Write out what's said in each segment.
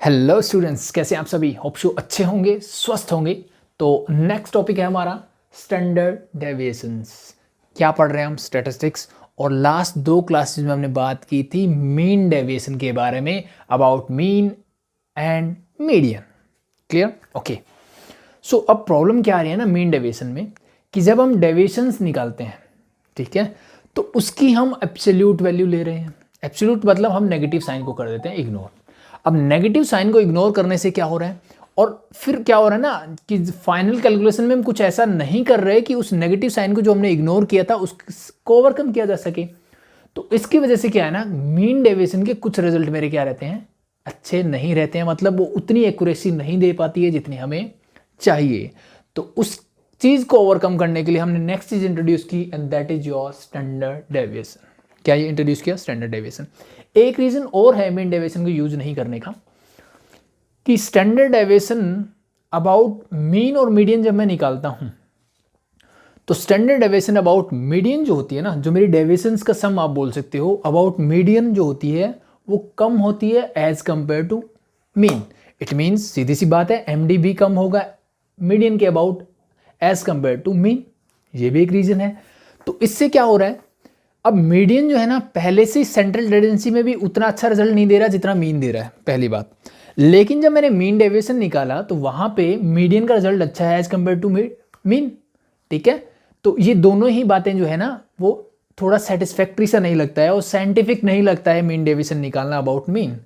Hello students, कैसे हैं आप सभी। होप सो अच्छे होंगे, स्वस्थ होंगे। तो नेक्स्ट टॉपिक है हमारा स्टैंडर्ड डेविएशंस। क्या पढ़ रहे हैं हम? स्टैटिस्टिक्स। और लास्ट दो क्लासेस में हमने बात की थी मीन डेविएशन के बारे में, about mean and median. Clear? Okay. So अब प्रॉब्लम क्या आ रही है ना मीन डेविएशन में, कि जब हम डेविएशंस निकालते हैं, ठीक है, तो उसकी हम एब्सोल्यूट वैल्यू ले रहे हैं। एब्सोल्यूट मतलब हम नेगेटिव साइन को कर देते हैं इग्नोर। अब नेगेटिव साइन को इग्नोर करने से क्या हो रहा है, और फिर क्या हो रहा है ना कि फाइनल कैलकुलेशन में हम कुछ ऐसा नहीं कर रहे कि उस नेगेटिव साइन को जो हमने इग्नोर किया था उसको ओवरकम किया जा सके। तो इसकी वजह से क्या है ना, मीन डेविएशन के कुछ रिजल्ट मेरे क्या रहते हैं, अच्छे नहीं रहते हैं। मतलब वो उतनी एक्यूरेसी नहीं दे पाती है जितनी हमें चाहिए। तो उस चीज़ को ओवरकम करने के लिए हमने नेक्स्ट चीज़ इंट्रोड्यूस की, and that is your standard deviation. क्या ये इंट्रोड्यूस किया? Standard deviation. एक रीजन और है मीन डेविएशन को यूज नहीं करने का, कि स्टैंडर्ड डेविएशन अबाउट मीन और मीडियन जब मैं निकालता हूं, तो स्टैंडर्ड डेविएशन अबाउट मीडियन जो होती है ना, जो मेरी डेविएशंस का सम आप बोल सकते हो, अबाउट मीडियन जो होती है वो कम होती है as compare to mean. It means सीधी सी बात है, एमडी भी कम होगा मीडियन के about as compare to mean. ये भी एक रीजन है। तो इससे क्या हो रहा है, अब मीडियन जो है ना पहले से सेंट्रल टेंडेंसी में भी उतना अच्छा रिजल्ट नहीं दे रहा जितना मीन दे रहा है, पहली बात। लेकिन जब मैंने मीन डेविएशन निकाला तो वहां पे मीडियन का रिजल्ट अच्छा है एज कंपेयर टू मीन। ठीक है, तो ये दोनों ही बातें जो है ना वो थोड़ा सेटिस्फैक्ट्री सा नहीं लगता है और साइंटिफिक नहीं लगता है मीन डेविएशन निकालना अबाउट मीन।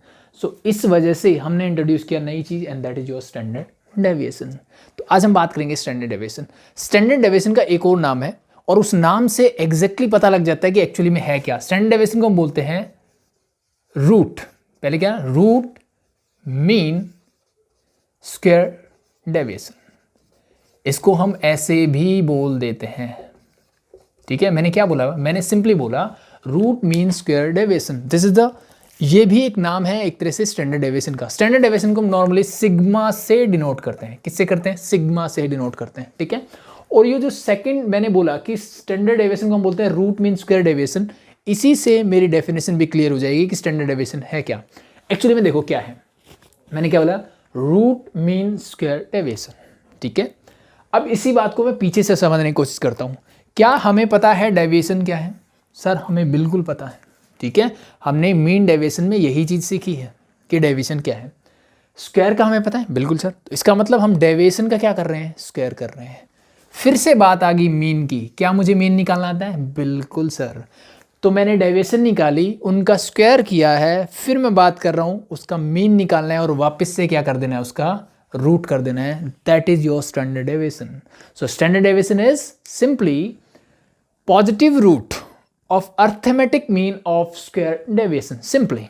सो इस वजह से हमने इंट्रोड्यूस किया नई चीज, and that is your standard deviation. तो आज हम बात करेंगे स्टैंडर्ड डेविएशन। स्टैंडर्ड डेविएशन का एक और नाम है, और उस नाम से एग्जैक्टली पता लग जाता है कि एक्चुअली में है क्या। स्टैंडर्ड डेविएशन को हम बोलते हैं रूट। पहले क्या? Root mean square deviation. इसको हम ऐसे भी बोल देते हैं। ठीक है, मैंने क्या बोला? मैंने सिंपली बोला root mean square deviation. This is the, ये भी एक नाम है एक तरह से स्टैंडर्ड डेविएशन का। स्टैंडर्ड डेविएशन को हम नॉर्मली सिग्मा से डिनोट करते हैं। किससे करते हैं? सिग्मा से डिनोट करते हैं। ठीक है, और ये जो सेकंड मैंने बोला कि स्टैंडर्ड डेविएशन को हम बोलते हैं रूट मीन स्क्वायर डेविएशन, इसी से मेरी डेफिनेशन भी क्लियर हो जाएगी कि स्टैंडर्ड डेविएशन है क्या। एक्चुअली में देखो क्या है, मैंने क्या बोला? Root mean square deviation. ठीक है, अब इसी बात को मैं पीछे से समझने की कोशिश करता हूँ। क्या हमें पता है डेविएशन क्या है? सर हमें बिल्कुल पता है। ठीक है, हमने मीन डेविएशन में यही चीज़ सीखी है कि डेविएशन क्या है। स्क्वायर का हमें पता है, बिल्कुल सर। तो इसका मतलब हम डेविएशन का क्या कर रहे हैं? स्क्वायर कर रहे हैं। फिर से बात आ गई मीन की। क्या मुझे मीन निकालना आता है? बिल्कुल सर। तो मैंने डेविएशन निकाली, उनका स्क्वायर किया है, फिर मैं बात कर रहा हूँ उसका मीन निकालना है और वापस से क्या कर देना है? उसका रूट कर देना है। That is your standard deviation. So standard deviation is simply positive root of arithmetic mean of square deviation, simply.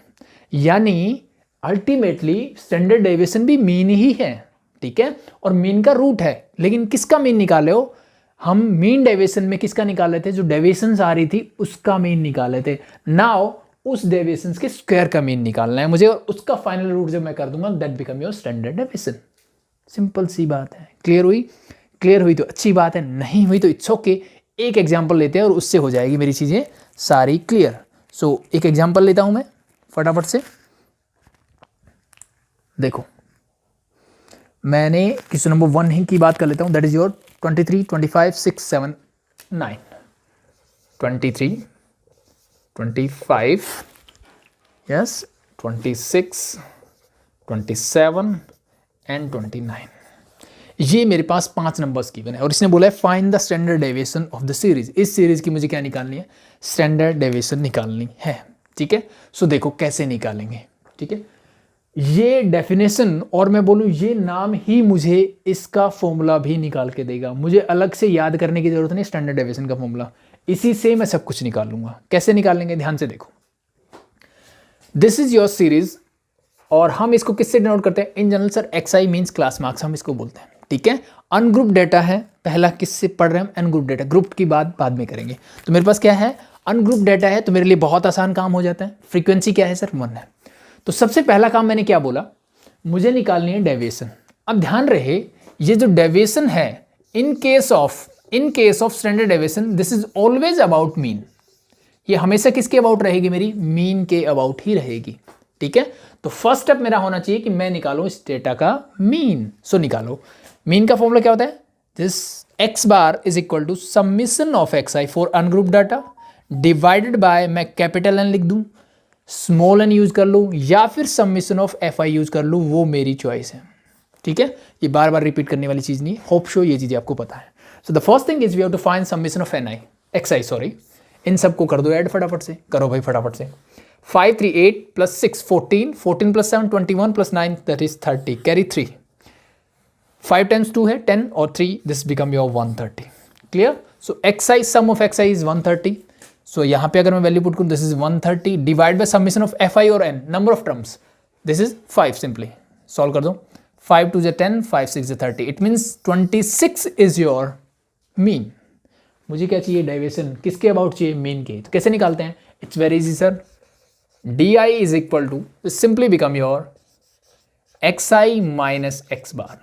यानी अल्टीमेटली स्टैंडर्ड डेविएशन भी मीन ही है। ठीक है, और मीन का रूट है। लेकिन किसका मीन निकाले हो? हम मीन डेविएशन में किसका निकाले थे? जो डेविएशंस आ रही थी उसका मीन निकाले थे। नाउ उस डेविएशंस के स्क्वायर का मीन निकालना है मुझे, और उसका फाइनल रूट जब मैं कर दूंगा that become your standard deviation. Simple सी बात है। क्लियर हुई? क्लियर हुई तो अच्छी बात है, नहीं हुई तो इट्स ओके। एक एग्जाम्पल लेते हैं और उससे हो जाएगी मेरी चीजें सारी क्लियर। सो एक एग्जाम्पल लेता हूं मैं फटाफट से। देखो, मैंने क्वेश्चन नंबर 1 की बात कर लेता हूं। That is your 23, 25, 6, 7, 9। 23, 25, yes, 26, 27 and 29। ये मेरे पास 5 नंबर्स गिवन है, और इसने बोला है find the standard deviation of the series. इस सीरीज की मुझे क्या निकालनी है? स्टैंडर्ड डेविएशन निकालनी है। ठीक है, सो देखो कैसे निकालेंगे। ठीक है, ये डेफिनेशन और मैं बोलूं ये नाम ही मुझे इसका फॉर्मूला भी निकाल के देगा। मुझे अलग से याद करने की जरूरत नहीं। स्टैंडर्ड डेविएशन का फॉर्मूला, इसी से मैं सब कुछ निकाल लूंगा। कैसे निकालेंगे? ध्यान से देखो। दिस इज योर सीरीज, और हम इसको किससे डिनोट करते हैं? In general sir XI means class marks हम इसको बोलते हैं। ठीक है, अनग्रुप डेटा है पहला। किससे पढ़ रहे हैं हम? Ungroup data. ग्रुप की बात बाद में करेंगे। तो मेरे पास क्या है? अनग्रुप डेटा है, तो मेरे लिए बहुत आसान काम हो जाता है। फ्रीक्वेंसी क्या है सर? 1 है। तो सबसे पहला काम मैंने क्या बोला? मुझे निकालनी है डेविएशन। अब ध्यान रहे, ये जो डेविएशन है in case of standard deviation this is always about mean. ये हमेशा किसके अबाउट रहेगी? मेरी मीन के अबाउट ही रहेगी। ठीक है, तो फर्स्ट स्टेप मेरा होना चाहिए कि मैं निकालूं इस डेटा का मीन। सो निकालो, मीन का फॉर्मूला क्या होता है, this X bar is equal to summation of X I for ungroup data divided by, मैं कैपिटल एन लिख दूं, स्मॉल एन यूज कर लूं, या फिर summation of F I use कर लूं, वो मेरी चॉइस है। ठीक है, ये बार बार रिपीट करने वाली चीज नहीं, होप शो ये चीजें आपको पता है। So the first thing is we have to find summation of N I X I, sorry, इन सबको कर दो ऐड फटाफट से, करो भाई फटाफट से। 5 3 8 plus 6 14, 14 plus 7 21 plus 9 that is 30, carry 3, 5 times 2 है 10 और 3 this become your 130। Clear, so X I sum of X I is 130। सो यहाँ पे अगर मैं वैल्यू पुट करूँ this is 130 divide by summation of F I और N, number of terms, this is 5, simply solve कर दो, 5 2 10, 5 6 30, it means 26 is your mean. मुझे क्या चाहिए, डेविएशन किसके अबाउट चाहिए, मीन के। तो कैसे निकालते हैं, it's very easy sir, D I is equal to simply become your X I minus x bar.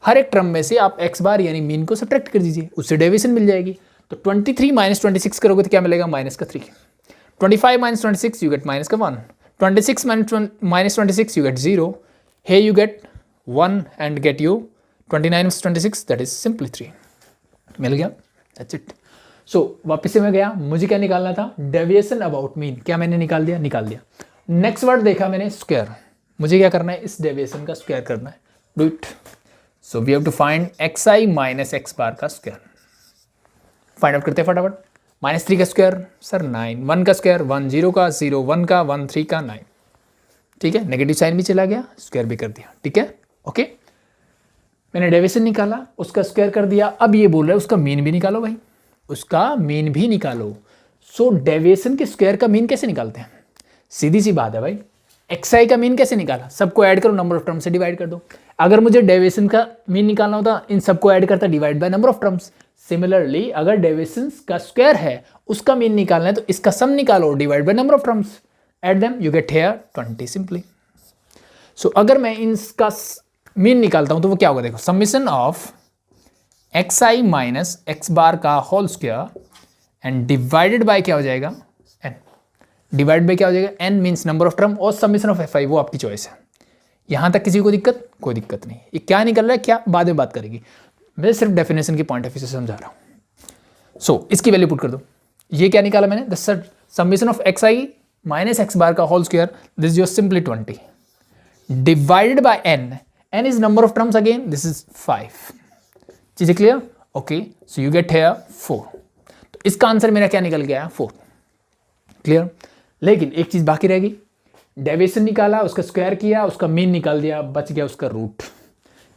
हर एक टर्म में से आप एक्स बार यानी मीन को सब्ट्रैक्ट कर दीजिए, उससे डेविएशन मिल जाएगी। तो 23 माइनस 26 करोगे तो क्या मिलेगा, माइनस का 3, 25 माइनस 26 यू गेट माइनस का 1, 26 minus 26 you get 0, here you get 1 and get you 29 minus 26 that is simply 3, मिल गया, that's it। so वापस से मैं गया, मुझे क्या निकालना था, डेविएशन अबाउट मीन, क्या मैंने निकाल दिया। नेक्स्ट वर्ड देखा मैंने स्क्वायर, मुझे क्या करना है, इस डेविएशन का स्क्वायर करना है, do it. So we have to find X I minus x bar का स्क्वायर, फाइंड आउट करते हैं फटाफट। -3 का स्क्वायर सर 9, 1 का स्क्वायर 1, 0 का 0, 1 का 1, 3 का 9, ठीक है, नेगेटिव साइन भी चला गया, स्क्वायर भी कर दिया, ठीक है, ओके। मैंने डेविएशन निकाला, उसका स्क्वायर कर दिया, अब ये बोल रहा है उसका मीन भी निकालो भाई, उसका मीन भी निकालो। सो डेविएशन के स्क्वायर का मीन कैसे निकालते हैं, सीधी सी बात है भाई, एक्स आई का मीन कैसे निकाला, सबको ऐड करो, नंबर ऑफ टर्म्स से डिवाइड कर दो। अगर मुझे डेविएशन का मीन निकालना होता, इन सबको ऐड करता, divide by number of terms. Similarly अगर डेविएशन का स्क्वायर है, उसका मीन निकालना है, तो इसका सम निकालो, divide by number of terms, add them you get here 20 simply। so अगर मैं इनका मीन निकालता हूं तो वो क्या होगा, देखो, summation of X I minus x bar का whole square and divided by क्या हो जाएगा, एन, डिवाइड बाय क्या हो जाएगा, N means number of term, और समिशन ऑफ एफ आई, वो आपकी चॉइस है। यहां तक किसी को दिक्कत, कोई दिक्कत नहीं, ये क्या निकल रहा है क्या बाद में बात करेगी, मैं सिर्फ डेफिनेशन के पॉइंट ऑफ व्यू से समझा रहा हूं। सो इसकी वैल्यू पुट कर दो, ये क्या निकाला मैंने, the summation of X I minus x bar का whole square, this is your simply 20 divided by N, N is number of terms again, this is 5। चीजें clear, okay. So you get here 4, तो इसका answer मेरा क्या निकल गया, 4, clear. लेकिन एक चीज बाकी रह गई, डेविएशन निकाला, उसका स्क्वायर किया, उसका मीन निकाल दिया, बच गया उसका रूट,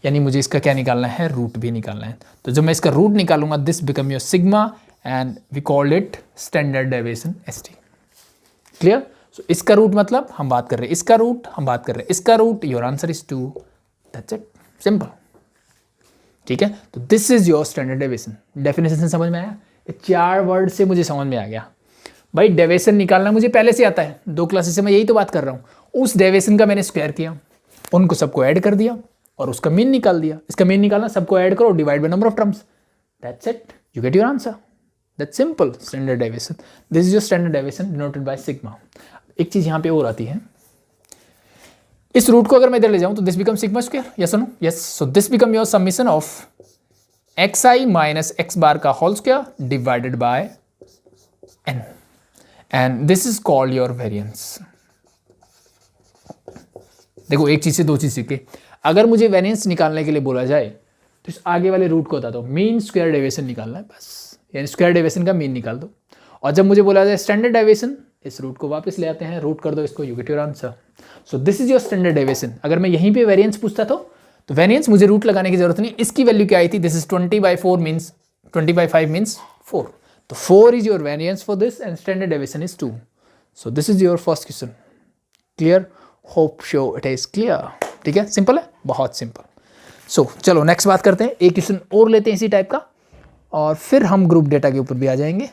यानी मुझे इसका क्या निकालना है, रूट भी निकालना है। तो जब मैं इसका रूट निकालूंगा, this become your sigma and we called it standard deviation ST, clear. So इसका रूट मतलब हम बात कर रहे हैं इसका रूट, हम बात कर रहे हैं इसका root, your answer is 2, that's it, simple, ठीक है। तो this is your standard deviation. Definition समझ में आया, 4 वर्ड से मुझे समझ में आ गया भाई। डेविएशन निकालना मुझे पहले से आता है, 2 क्लासेस से मैं यही तो बात कर रहा हूँ। उस डेविएशन का मैंने स्क्वायर किया, उनको सबको ऐड कर दिया और उसका मीन निकाल दिया। इसका मीन निकालना, सबको ऐड करो, divide by number of terms, that's it, you get your answer, that's simple, standard deviation. This is your standard deviation denoted by sigma. एक चीज यहां पे और आती है, इस रूट को अगर मैं इधर ले जाऊं तो this become sigma square, yes और no, yes. So this become your summation of X I minus x bar का whole square divided by N, and this is called your variance. देखो, एक चीज से 2 चीज सीखे, अगर मुझे वेरिएंस निकालने के लिए बोला जाए तो इस आगे वाले रूट को बताता हूं, मीन स्क्वायर डेविएशन निकालना है बस, यानी स्क्वायर डेविएशन का मीन निकाल दो। और जब मुझे बोला जाए स्टैंडर्ड डेविएशन, इस रूट को वापस ले आते हैं, रूट कर दो इसको, you get your answer. So this is your standard deviation. अगर मैं यहीं पे वेरिएंस पूछता तो वेरिएंस मुझे रूट लगाने की जरूरत नहीं, इसकी वैल्यू क्या आई थी, दिस इज 20/4 मीन्स 20/5 मीन्स 4, तो 4 is your variance for this and standard deviation is 2। So this is your first question, clear, hope show it is clear, ठीक है, सिंपल है, बहुत सिंपल। सो चलो नेक्स्ट बात करते हैं, एक क्वेश्चन और लेते हैं इसी टाइप का, और फिर हम ग्रुप डेटा के ऊपर भी आ जाएंगे।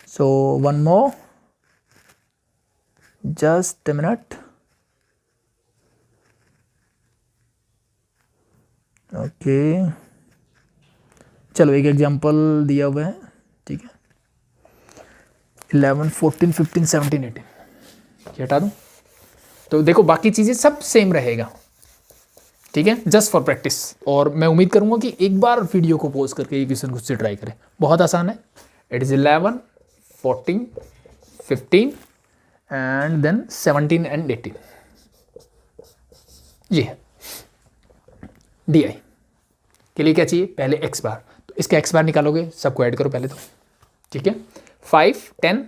So one more, just a minute, okay. चलो एक एग्जांपल दिया हुआ है, ठीक है, 11 14 15 17 18 ये हटा दूं, तो देखो बाकी चीज़ें सब सेम रहेगा, ठीक है, जस्ट फॉर प्रैक्टिस। और मैं उम्मीद करूंगा कि एक बार वीडियो को पॉज करके ये क्वेश्चन खुद से ट्राई करें, बहुत आसान है। It is 11, 14, 15 and then 17 and 18, ये है। डी आई के लिए क्या चाहिए, पहले एक्स बार, तो इसका एक्स बार निकालोगे, सबको ऐड करो पहले तो, ठीक है। 5, 10,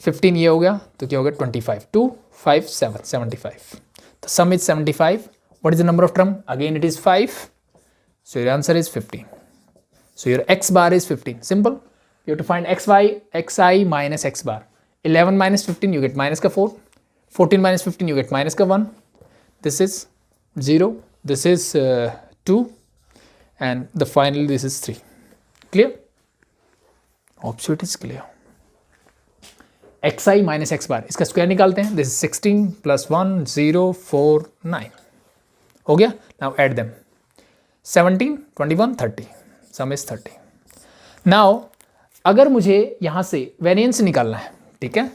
15 ये हो गया, तो क्या हो गया 25, 2, 5, 7, 75। The sum is 75. What is the number of term? Again it is 5. So your answer is 15. So your x bar is 15. Simple. You have to find xi minus x bar. 11 minus 15 you get minus ka 4. 14 minus 15 you get minus ka 1. This is 0. This is 2. And the final this is 3. Clear? Hope so it is clear. xi minus x bar, इसका square निकालते हैं। This is 16 plus 1 0 4 9 हो गया। Now add them 17 21 30, some is 30। Now अगर मुझे यहाँ से variance निकालना है, ठीक है,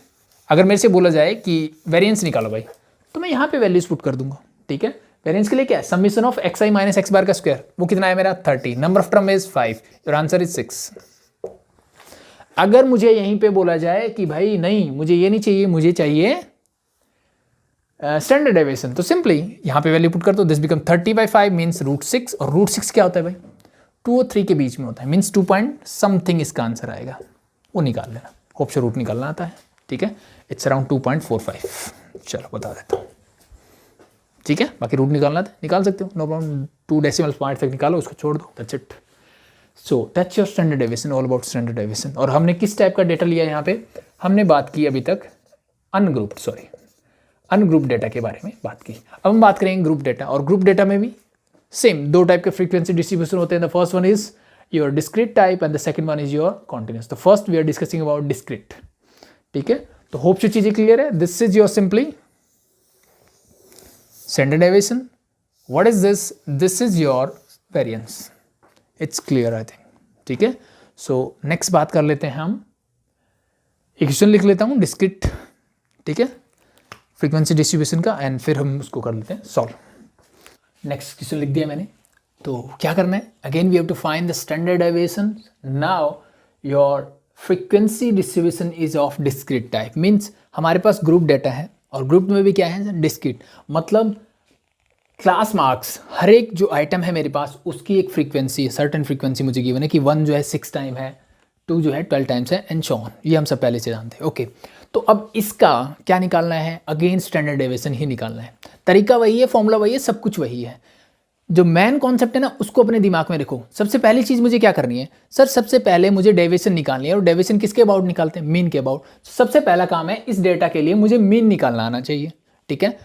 अगर मेरे से बोला जाए कि वेरिएंस निकालो भाई, तो मैं यहाँ पे वैल्यूज पुट कर दूंगा, ठीक है। वेरिएंस के लिए क्या है, summation of xi minus x bar का स्क्वायर, वो कितना है मेरा 30, number of term is 5, your answer is 6। अगर मुझे यहीं पे बोला जाए कि भाई नहीं मुझे ये नहीं चाहिए, मुझे चाहिए स्टैंडर्ड डेविएशन, तो सिंपली यहाँ पे वैल्यू पुट कर दो। दिस बिकम 30/5 मीन्स √6, और √6 क्या होता है भाई, 2 और 3 के बीच में होता है, मीन्स 2 पॉइंट समथिंग इसका आंसर आएगा, वो निकाल लेना। होप से रूट निकालना आता है, ठीक है, इट्स अराउंड 2.45। चलो बता देता हूँ, ठीक है, बाकी रूट निकालना था निकाल सकते हो, नो प्रॉब्लम। 2 डेसिमल पॉइंट तक निकालो, उसको छोड़ दो, that's it. So that's your standard deviation, all about standard deviation. और हमने किस टाइप का डेटा लिया यहाँ पे, हमने बात की अभी तक अनग्रुप डेटा के बारे में बात की। अब हम बात करेंगे ग्रुप डेटा, और ग्रुप डेटा में भी सेम 2 टाइप के फ्रीक्वेंसी डिस्ट्रीब्यूशन होते हैं। The first one is your discrete type and the second one is your continuous. तो first we are discussing about discrete, ठीक है। तो होप से चीजें क्लियर है। This is your simply standard deviation. What is this, this is your variance. It's clear I think, ठीक है। So next बात कर लेते हैं हम, एक क्वेश्चन लिख लेता हूँ डिस्क्रीट, ठीक है, फ्रीक्वेंसी डिस्ट्रीब्यूशन का, एंड फिर हम उसको कर लेते हैं सॉल्व। नेक्स्ट क्वेश्चन लिख दिया मैंने, तो क्या करना है, again we have to find the standard deviation. Now your frequency distribution is of discrete type, means हमारे पास ग्रुप डेटा है, और ग्रुप में भी क्या है डिस्क्रीट, मतलब क्लास मार्क्स, हर एक जो आइटम है मेरे पास उसकी एक फ्रीक्वेंसी है, सर्टेन फ्रीक्वेंसी मुझे गिवन है कि 1 जो है 6 टाइम है, 2 जो है 12 टाइम्स है, एंड सो ऑन। ये हम सब पहले से जानते हैं, ओके। तो अब इसका क्या निकालना है, अगेन स्टैंडर्ड डेविएशन ही निकालना है। तरीका वही है, फॉर्मूला वही है, सब कुछ वही है। जो मेन कॉन्सेप्ट है ना, उसको अपने दिमाग में रखो। सबसे पहली चीज़ मुझे क्या करनी है सर, सबसे पहले मुझे डेविएशन निकालनी है, और डेविएशन किसके अबाउट निकालते हैं, मीन के अबाउट। सबसे पहला काम है इस डेटा के लिए मुझे मीन निकालना आना चाहिए, ठीक है।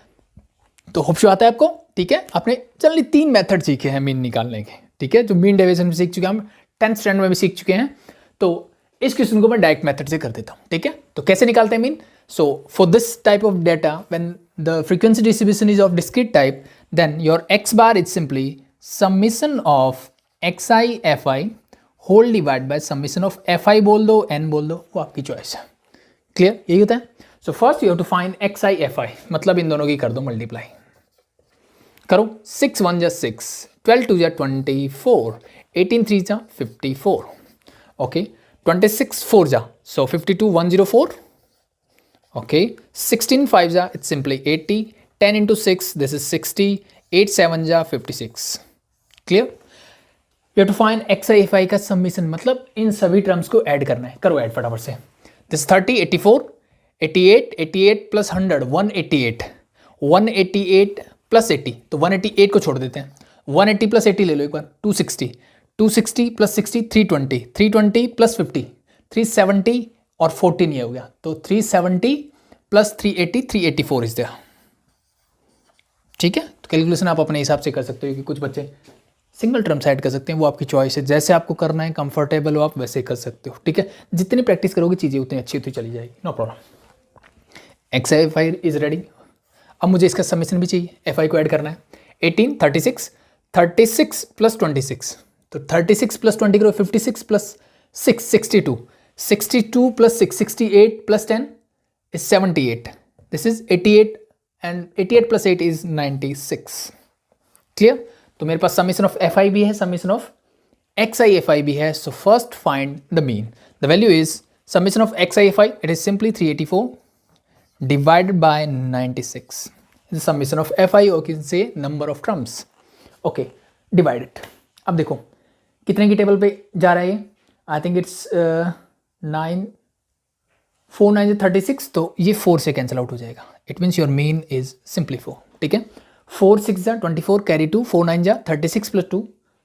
तो होप शो आता है आपको, ठीक है। आपने चलिए 3 मेथड सीखे हैं मीन निकालने के, ठीक है, जो मीन डेविएशन में सीख चुके हैं हम, 10th स्टैंडर्ड में भी सीख चुके हैं। तो इस क्वेश्चन को मैं डायरेक्ट मेथड से कर देता हूँ, ठीक है। तो कैसे निकालते हैं mean, so for this type of data when the frequency distribution is of discrete type, then your X bar is simply summation of xi fi whole divide by summation of fi बोल दो n बोल दो, वो आपकी choice है। Clear, यही होता है। So first you have to find xi fi, मतलब इन दोनों की कर दो मल्टीप्लाई, करो 6 1 जा 6, 12 2 जा 24, 18 3 जा 54, ओके, 26 4 जा, सो 52 104, ओके, 16 5 जा it's simply 80, 10 into 6 this is 60, 8 7 जा 56। Clear, you have to find xi fi का समीशन, मतलब इन सभी टर्म्स को ऐड करना है। करो ऐड फटाफट से। दिस 30 84 88 88 प्लस 100 188 188 प्लस 80, तो 188 को छोड़ देते हैं, 180 प्लस 80 ले लो एक बार, 260 260 प्लस 60 320 320 प्लस 50 370 और 14 ये हो गया, तो 370 प्लस 380 384 इज देयर, ठीक है। तो कैलकुलेशन आप अपने हिसाब से कर सकते हो, कि कुछ बच्चे सिंगल टर्म ऐड कर सकते हैं, वो आपकी चॉइस है, जैसे आपको करना है कंफर्टेबल हो आप वैसे कर सकते हो, ठीक है। जितनी प्रैक्टिस करोगे चीज़ें उतनी अच्छी होती चली जाएगी, no problem. xi fi is ready. अब मुझे इसका समीशन भी चाहिए, fi को ऐड करना है। 18 36 36 प्लस 26, तो 36 प्लस 20 करो, 56 plus 6 62 62 plus 6 68 plus 10 is 78, this is 88 and 88 plus 8 is 96। Clear? तो मेरे पास समीशन ऑफ एफ आई भी है, summation of X I F I भी है. So first find the mean. The value is summation of xi it is simply 384 divided by 96. The summation of fi, or can say number of terms. Okay, divide it. अब देखो कितने की table पे जा रहा है ये. आई थिंक इट्स 9 4 9 36, तो ये 4 से कैंसिल आउट हो जाएगा. It means your mean is simply 4. ठीक है, 4 6 जा 24 कैरी 2, 4 9 जा 36 plus 2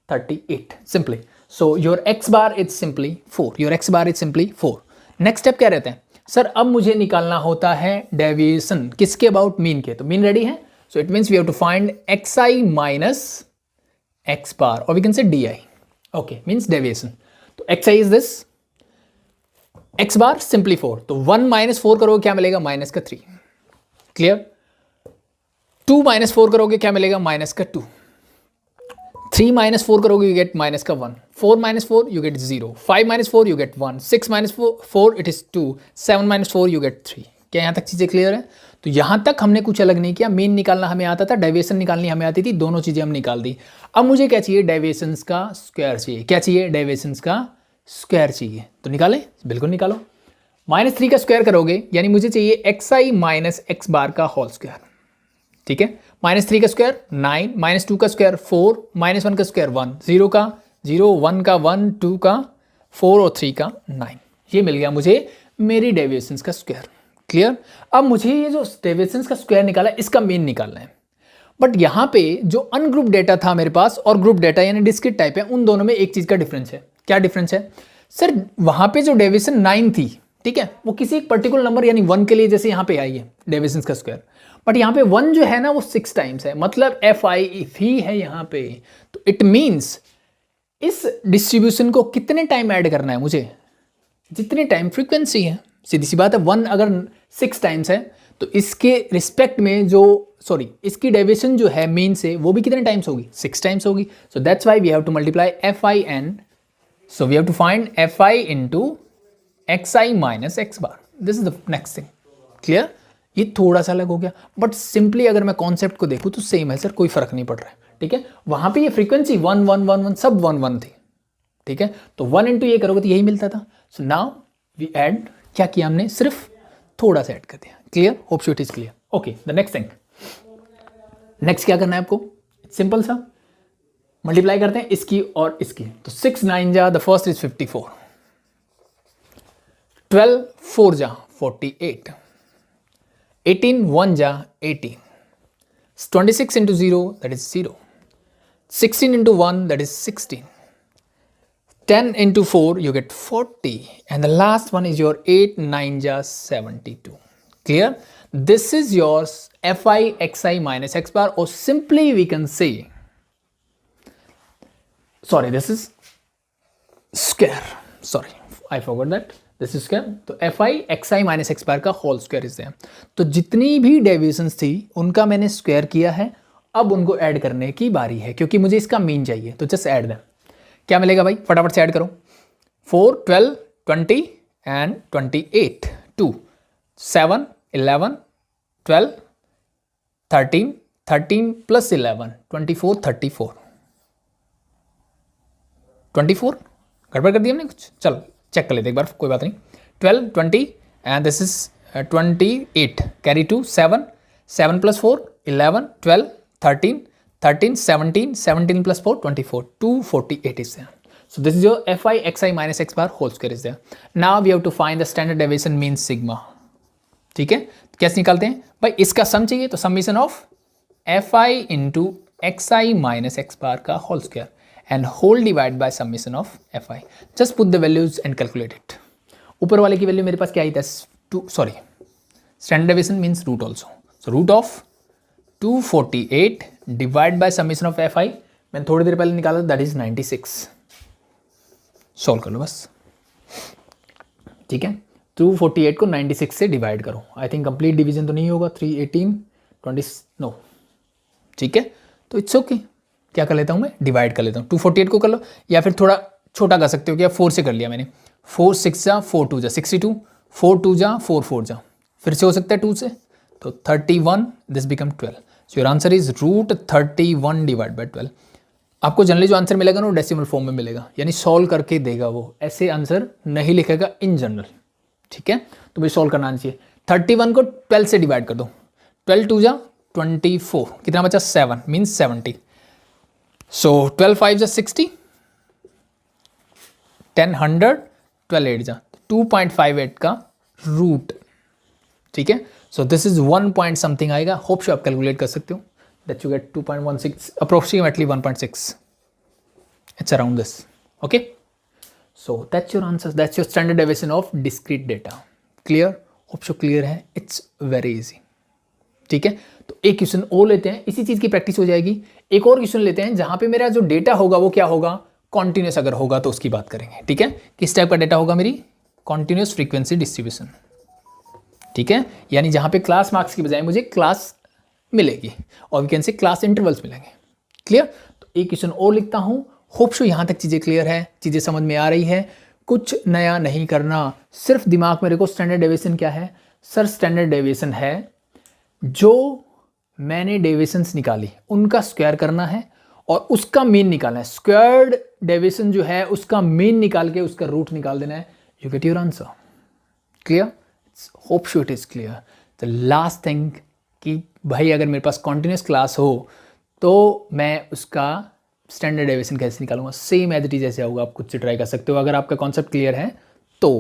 38 simply. So your X bar is simply 4. Your X bar is simply 4. Next step क्या रहते हैं सर? अब मुझे निकालना होता है डेविएशन किसके अबाउट? मीन के. तो मीन रेडी है. So it means we have to find X I minus x bar, और we can say D I. Okay, means deviation. तो X I is this, X bar simply 4. तो 1 minus 4 करोगे क्या मिलेगा? Minus का 3. Clear? 2 minus 4 करोगे क्या मिलेगा? माइनस का 2. 3 माइनस 4 करोगे यू गेट माइनस का 1. 4 minus 4 you get 0. 5 minus 4 you get 1. 6 minus 4 it is 2. 7 minus 4 you get 3. क्या यहाँ तक चीज़ें क्लियर है? तो यहाँ तक हमने कुछ अलग नहीं किया. मीन निकालना हमें आता था, डेविएशन निकालनी हमें आती थी. दोनों चीज़ें हम निकाल दी. अब मुझे क्या चाहिए? डेविएशंस का स्क्वायर चाहिए. क्या चाहिए? डेविएशंस का स्क्वायर चाहिए. तो निकालें, बिल्कुल निकालो. -3 का स्क्वायर करोगे यानी मुझे चाहिए एक्स आई माइनस एक्स बार का होल स्क्वायर. ठीक है, -3 का स्क्वायर 9, -2 का स्क्वायर 4, -1 का स्क्वायर 1, 0 का 0, 1 का 1, 2 का 4 और 3 का 9. ये मिल गया मुझे मेरी डेविएशंस का स्क्वायर. क्लियर? अब मुझे ये जो डेविएशंस का स्क्वायर निकाला इसका मीन निकालना है. बट यहाँ पे जो अनग्रुप डेटा था मेरे पास और ग्रुप डेटा यानी डिस्क्रीट टाइप है, उन दोनों में एक चीज़ का डिफरेंस है. क्या डिफरेंस है सर? वहाँ पे जो डेविएशन 9 थी, ठीक है, वो किसी एक पर्टिकुलर नंबर यानी 1 के लिए जैसे यहाँ पे आई है डेविएशंस का स्क्वायर. बट यहाँ पे 1 जो है ना वो 6 टाइम्स है, मतलब एफ आई ही है यहाँ पे. तो इट मीन्स इस डिस्ट्रीब्यूशन को कितने टाइम ऐड करना है मुझे? जितने टाइम फ्रीक्वेंसी है. सीधी सी बात है, 1 अगर 6 टाइम्स है तो इसके रिस्पेक्ट में जो इसकी डेविएशन जो है मीन से वो भी कितने टाइम्स होगी? 6 टाइम्स होगी. So that's why we have to multiply F I and so we have to find F I into X I minus x bar. This is the next thing. Clear? ये थोड़ा सा अलग हो गया, but simply अगर मैं concept को देखूँ तो सेम है सर, कोई फर्क नहीं पड़ रहा है. ठीक है, वहाँ पे ये फ्रीक्वेंसी 1 1 1 1 सब 1 1 थी. ठीक है, तो 1 इंटू ये करोगे तो यही मिलता था. सो नाउ वी ऐड, क्या किया हमने? सिर्फ थोड़ा सा ऐड कर दिया. Clear? Hope so it is clear. Okay, the next thing. Next क्या करना है आपको? सिंपल सा मल्टीप्लाई करते हैं इसकी और इसकी. तो 6 9 जा, द फर्स्ट इज 54, 12 4 जा 48, 18 1 जा 18, 26 into 0 that is 0, 16 into 1 that is 16, 10 into 4 you get 40, and the last one is your 8 9 ja 72. Clear? This is your fi xi minus x bar, or simply we can say, sorry, this is square, sorry I forgot that, this is square. तो F I X I minus x bar का whole square is there. तो जितनी भी deviations थी उनका मैंने square किया है. अब उनको ऐड करने की बारी है क्योंकि मुझे इसका मीन चाहिए. तो जस्ट ऐड देम. क्या मिलेगा भाई? फटाफट से ऐड करो. 4 12 20 एंड 28, 2 7 11 12 13 13 प्लस 11 24 34. 24 गड़बड़ कर दिया हमने कुछ? चलो चेक कर लेते एक बार, कोई बात नहीं. 12 20 and this is 28 carry 2 7 7 plus 4 11 12 13 13 17 17 plus 4 24 248 is there. So this is your fi xi minus x bar whole square is there. Now we have to find the standard deviation mean sigma. ठीक है, कैसे निकालते हैं भाई? इसका sum चाहिए तो summation of fi into X I minus x bar का whole square and whole divide by summation of fi. Just put the values and calculate it. ऊपर वाले की वैल्यू मेरे पास क्या आई था? standard deviation means root also. So root of 248 divide by summation of fi, मैंने थोड़ी देर पहले निकाला, that is 96. सॉल्व कर लो बस. ठीक है, 248 को 96 से डिवाइड करो. आई थिंक कंप्लीट डिवीजन तो नहीं होगा. 3 18 20 नो. ठीक है, तो इट्स ओके. क्या कर लेता हूँ मैं? डिवाइड कर लेता हूँ. 248 को कर लो, या फिर थोड़ा छोटा कर सकते हो. क्या 4 से कर लिया मैंने. 4 6 जा 4 2 जा 62, 4 2 जा 4 4 जा, फिर से हो सकता है 2 से. तो 31, this become 12, so your answer is √31 divide by 12। आपको जनरली जो आंसर मिलेगा ना वो डेसिमल फॉर्म में मिलेगा, यानी सॉल्व करके देगा वो, ऐसे आंसर नहीं लिखेगा इन जनरल, ठीक है। तो भाई सॉल्व करना आना चाहिए। 31 को 12 से डिवाइड कर दो, 12 2 जा 24, कितना बचा 7 मीन्स 70, सो 12 5 जा 60, 10 100, 12 8 जा 2.58 का रूट, ठीक है। So this is 1 point something आएगा, होप शो आप कैलकुलेट कर सकते हो, that you get 2.16 approximately 1.6, it's around this, okay. So that's your answer, that's your standard deviation of discrete data. Clear, hope show clear है, it's very easy, ठीक है। तो एक क्वेश्चन और लेते हैं, इसी चीज की प्रैक्टिस हो जाएगी। एक और क्वेश्चन लेते हैं जहां पे मेरा जो डेटा होगा वो क्या होगा, कॉन्टिन्यूस अगर होगा तो उसकी बात करेंगे, ठीक है। किस टाइप का डेटा होगा, मेरी कॉन्टिन्यूस फ्रीक्वेंसी डिस्ट्रीब्यूशन, ठीक है। यानी जहां पे क्लास मार्क्स की बजाय मुझे क्लास मिलेगी और we can say class intervals मिलेंगे। क्लियर, तो एक क्वेश्चन और लिखता हूं, होप शो यहां तक चीजें क्लियर है, चीजें समझ में आ रही है, कुछ नया नहीं करना, सिर्फ दिमाग में रखो स्टैंडर्ड डेविएशन क्या है। सर स्टैंडर्ड डेविएशन है जो मैंने डेविएशंस निकाली उनका स्क्वायर करना है और उसका मीन निकालना है। स्क्वायर्ड डेविएशन जो है उसका मीन निकाल के उसका रूट निकाल देना है, you get your answer. Clear, hope show it is clear. The last thing कि भाई अगर मेरे पास कॉन्टिन्यूस क्लास हो तो मैं उसका स्टैंडर्ड डेविएशन कैसे निकालूंगा, सेम एज इट इज जैसे होगा, आप खुद से ट्राई कर सकते हो अगर आपका कॉन्सेप्ट क्लियर है तो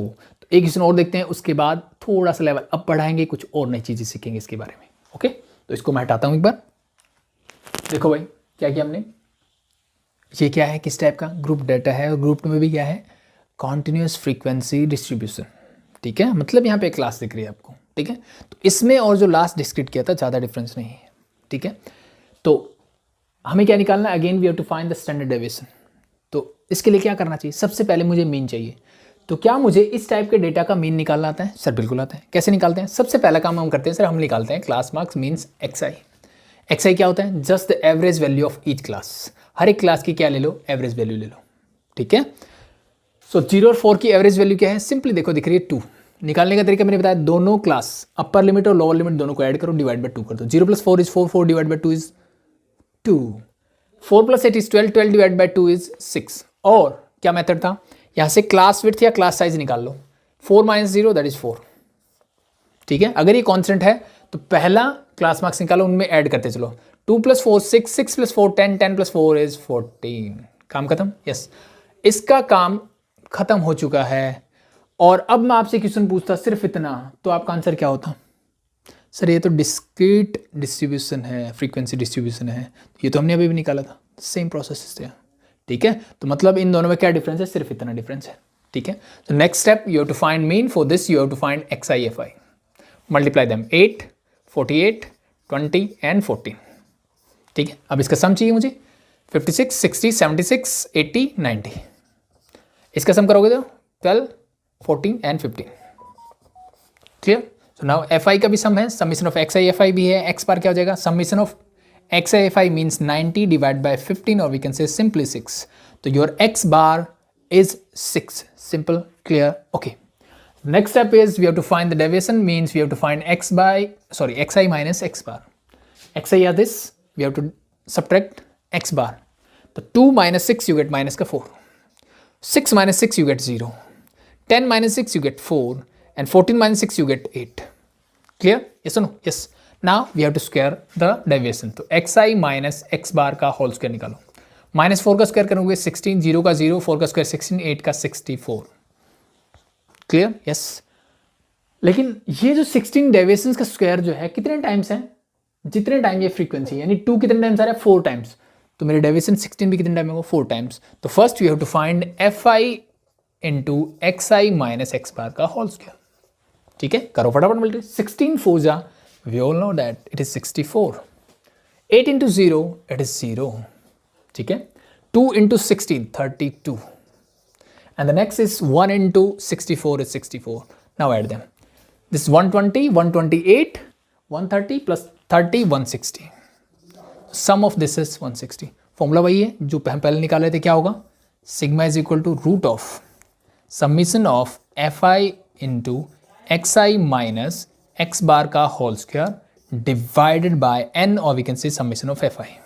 एक क्वेश्चन और देखते हैं, उसके बाद थोड़ा सा लेवल अप बढ़ाएंगे, कुछ और नई चीज़ें सीखेंगे इसके बारे में। ओके, तो इसको मैं हटाता हूँ एक बार। देखो भाई क्या किया हमने, ये क्या है, किस टाइप का ग्रुप डाटा है और ग्रुप में भी क्या है, कॉन्टिन्यूस फ्रीक्वेंसी डिस्ट्रीब्यूशन, ठीक है। मतलब यहाँ पे क्लास दिख रही है आपको, ठीक है। तो इसमें और जो लास्ट डिस्क्रीट किया था ज़्यादा डिफरेंस नहीं है, ठीक है। तो हमें क्या निकालना है, again we have to find the standard deviation. तो इसके लिए क्या करना चाहिए, सबसे पहले मुझे मीन चाहिए। तो क्या मुझे इस टाइप के डेटा का मीन निकालना आता है? सर बिल्कुल आता है। कैसे निकालते हैं? सबसे पहला काम हम करते हैं सर, हम निकालते हैं class marks means X I. X I क्या होता है? Just the average value of each class. हर एक क्लास की क्या ले लो, एवरेज वैल्यू ले लो, ठीक है। सो 0 और 4 की एवरेज वैल्यू क्या है, सिंपली देखो दिख रही है 2। निकालने का तरीका मैंने बताया, दोनों क्लास अपर लिमिट और लोअर लिमिट दोनों को ऐड करो, डिवाइड बाय 2 कर दो। 0 + 4 is 4, 4 divide by 2 is 2, 4 + 8 is 12, 12 divide by 2 is 6। और क्या मेथड था, यहाँ से क्लास विड्थ या क्लास साइज निकाल लो, 4 - 0 दैट इज 4, ठीक है। अगर ये कॉन्स्टेंट है तो पहला क्लास मार्क्स निकालो, उनमें ऐड करते चलो। 2 + 4 6, 6 + 4 10, 10 + 4 इज 14। काम खत्म, यस, इसका काम खत्म हो चुका है। और अब मैं आपसे क्वेश्चन पूछता सिर्फ इतना, तो आपका आंसर क्या होता? सर ये तो डिस्क्रीट डिस्ट्रीब्यूशन है, फ्रीक्वेंसी डिस्ट्रीब्यूशन है, ये तो हमने अभी भी निकाला था, सेम प्रोसेस से, ठीक है। तो मतलब इन दोनों में क्या डिफरेंस है, सिर्फ इतना डिफरेंस है, ठीक है। तो next step, you have to find mean, for this you have to find X I F I, multiply them, 8 48 20 and 14, ठीक है। अब इसका सम चाहिए मुझे, 56 60 76 80 90, इसका सम करोगे तो 12 14 and 15, clear. So now F I का भी सम है, summation of X I F I भी है। एक्स बार क्या हो जाएगा, summation of X I F I means 90 divide by 15, और वी कैन से सिंपली 6। तो your X bar is 6, simple, clear, okay. Next step is we have to find the deviation, means we have to find X I minus x bar. X I are this, we have to subtract X bar. तो 2 - 6 you get minus का 4, 6 - 6 you get 0, 10 - 6 you get 4, and 14 - 6 you get 8. Clear? Yes or no? Yes. Now we have to square the deviation. तो xi minus x bar का whole square निकालो। -4 का square करोगे 16, 0 का 0, 4 का square 16, 8 का 64। क्लियर? यस। लेकिन ये जो 16 डेविएशंस का स्क्वायर जो है कितने टाइम्स है, जितने टाइम ये फ्रीक्वेंसी, यानी 2 कितने टाइम्स आ रहा है, 4 टाइम्स। तो मेरे डेविएशन 16 भी कितने टाइम होगा, 4 टाइम्स। तो first we have to find fi into xi minus x bar का होल स्क्वायर, ठीक है। करो फटाफट मल्टी, 16 4 जा, we all know that it is 64, 8 into 0 it is 0, ठीक है। 2 into 16 32, and the next is 1 into 64 is 64. Now add them. This is 120, 128, 130 plus 30, 160. Sum of this is 160. Formula वही है जो हम पहले निकाले थे, क्या होगा, sigma is equal to root of summation of F I into X I minus x bar का whole square divided by n, or we can say summation of fi.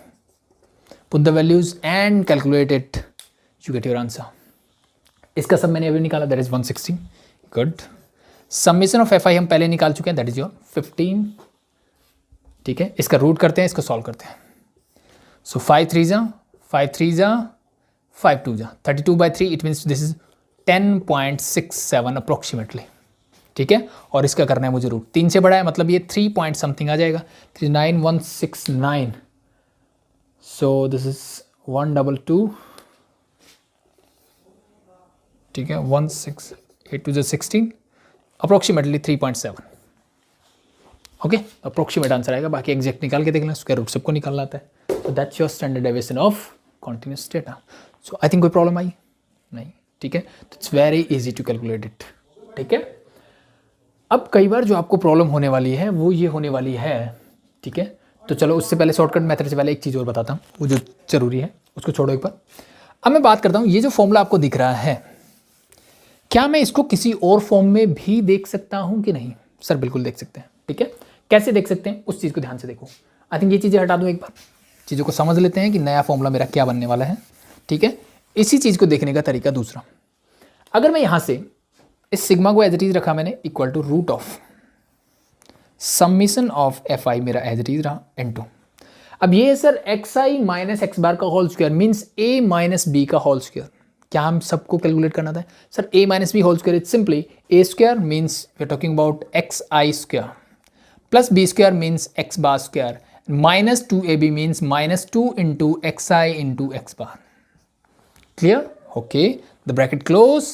Put the values and calculate it, you get your answer. इसका सब मैंने अभी निकाला, that is 160. Good. Summation of fi हम पहले निकाल चुके हैं, that is your 15. ठीक है, इसका रूट करते हैं, इसको सॉल्व करते हैं. So 5 3 जा 5 3 जा 5 2 जा 32/3, it means this is 10.67 approximately. ठीक है, और इसका करना है मुझे रूट 3 से बड़ा है, मतलब ये 3 पॉइंट समथिंग आ जाएगा, 39169. सो दिस इज 122. ठीक है, 1682 जो 16, अप्रोक्सीमेटली 3.7. ओके, अप्रोक्सीमेट आंसर आएगा, बाकी एग्जैक्ट निकाल के देख लें, स्क्वायर रूट सबको निकालना आता है. तो that's your standard deviation of continuous data. So I think कोई प्रॉब्लम आई नहीं. ठीक है, तो it's very easy to calculate it. ठीक है, अब कई बार जो आपको प्रॉब्लम होने वाली है वो ये होने वाली है. ठीक है, तो चलो उससे पहले शॉर्टकट मेथड से पहले एक चीज़ और बताता हूँ, वो जो जरूरी है उसको छोड़ो एक बार. अब मैं बात करता हूँ, ये जो फॉर्मूला आपको दिख रहा है, क्या मैं इसको किसी और फॉर्म में भी देख सकता हूँ कि नहीं? सर बिल्कुल देख सकते हैं. ठीक है, कैसे देख सकते हैं उस चीज़ को ध्यान से देखो. आई थिंक ये चीज़ें हटा दूँ एक बार, चीज़ों को समझ लेते हैं कि नया फॉर्मूला मेरा क्या बनने वाला है. ठीक है, इसी चीज़ को देखने का तरीका दूसरा, अगर मैं यहाँ से इस सिग्मा को एज इट इज रखा मैंने, equal to root of summation of F I मेरा एज इट इज रहा इनटू. अब ये सर एक्स आई माइनस एक्स बार का whole square means A minus B का होल स्क्वायर. क्या हम सबको कैलकुलेट करना था? Sir A minus B whole square is simply A square means we are talking about X I square plus B square means X bar square minus 2ab means minus 2 into X I into X bar. Clear? Okay, the bracket close,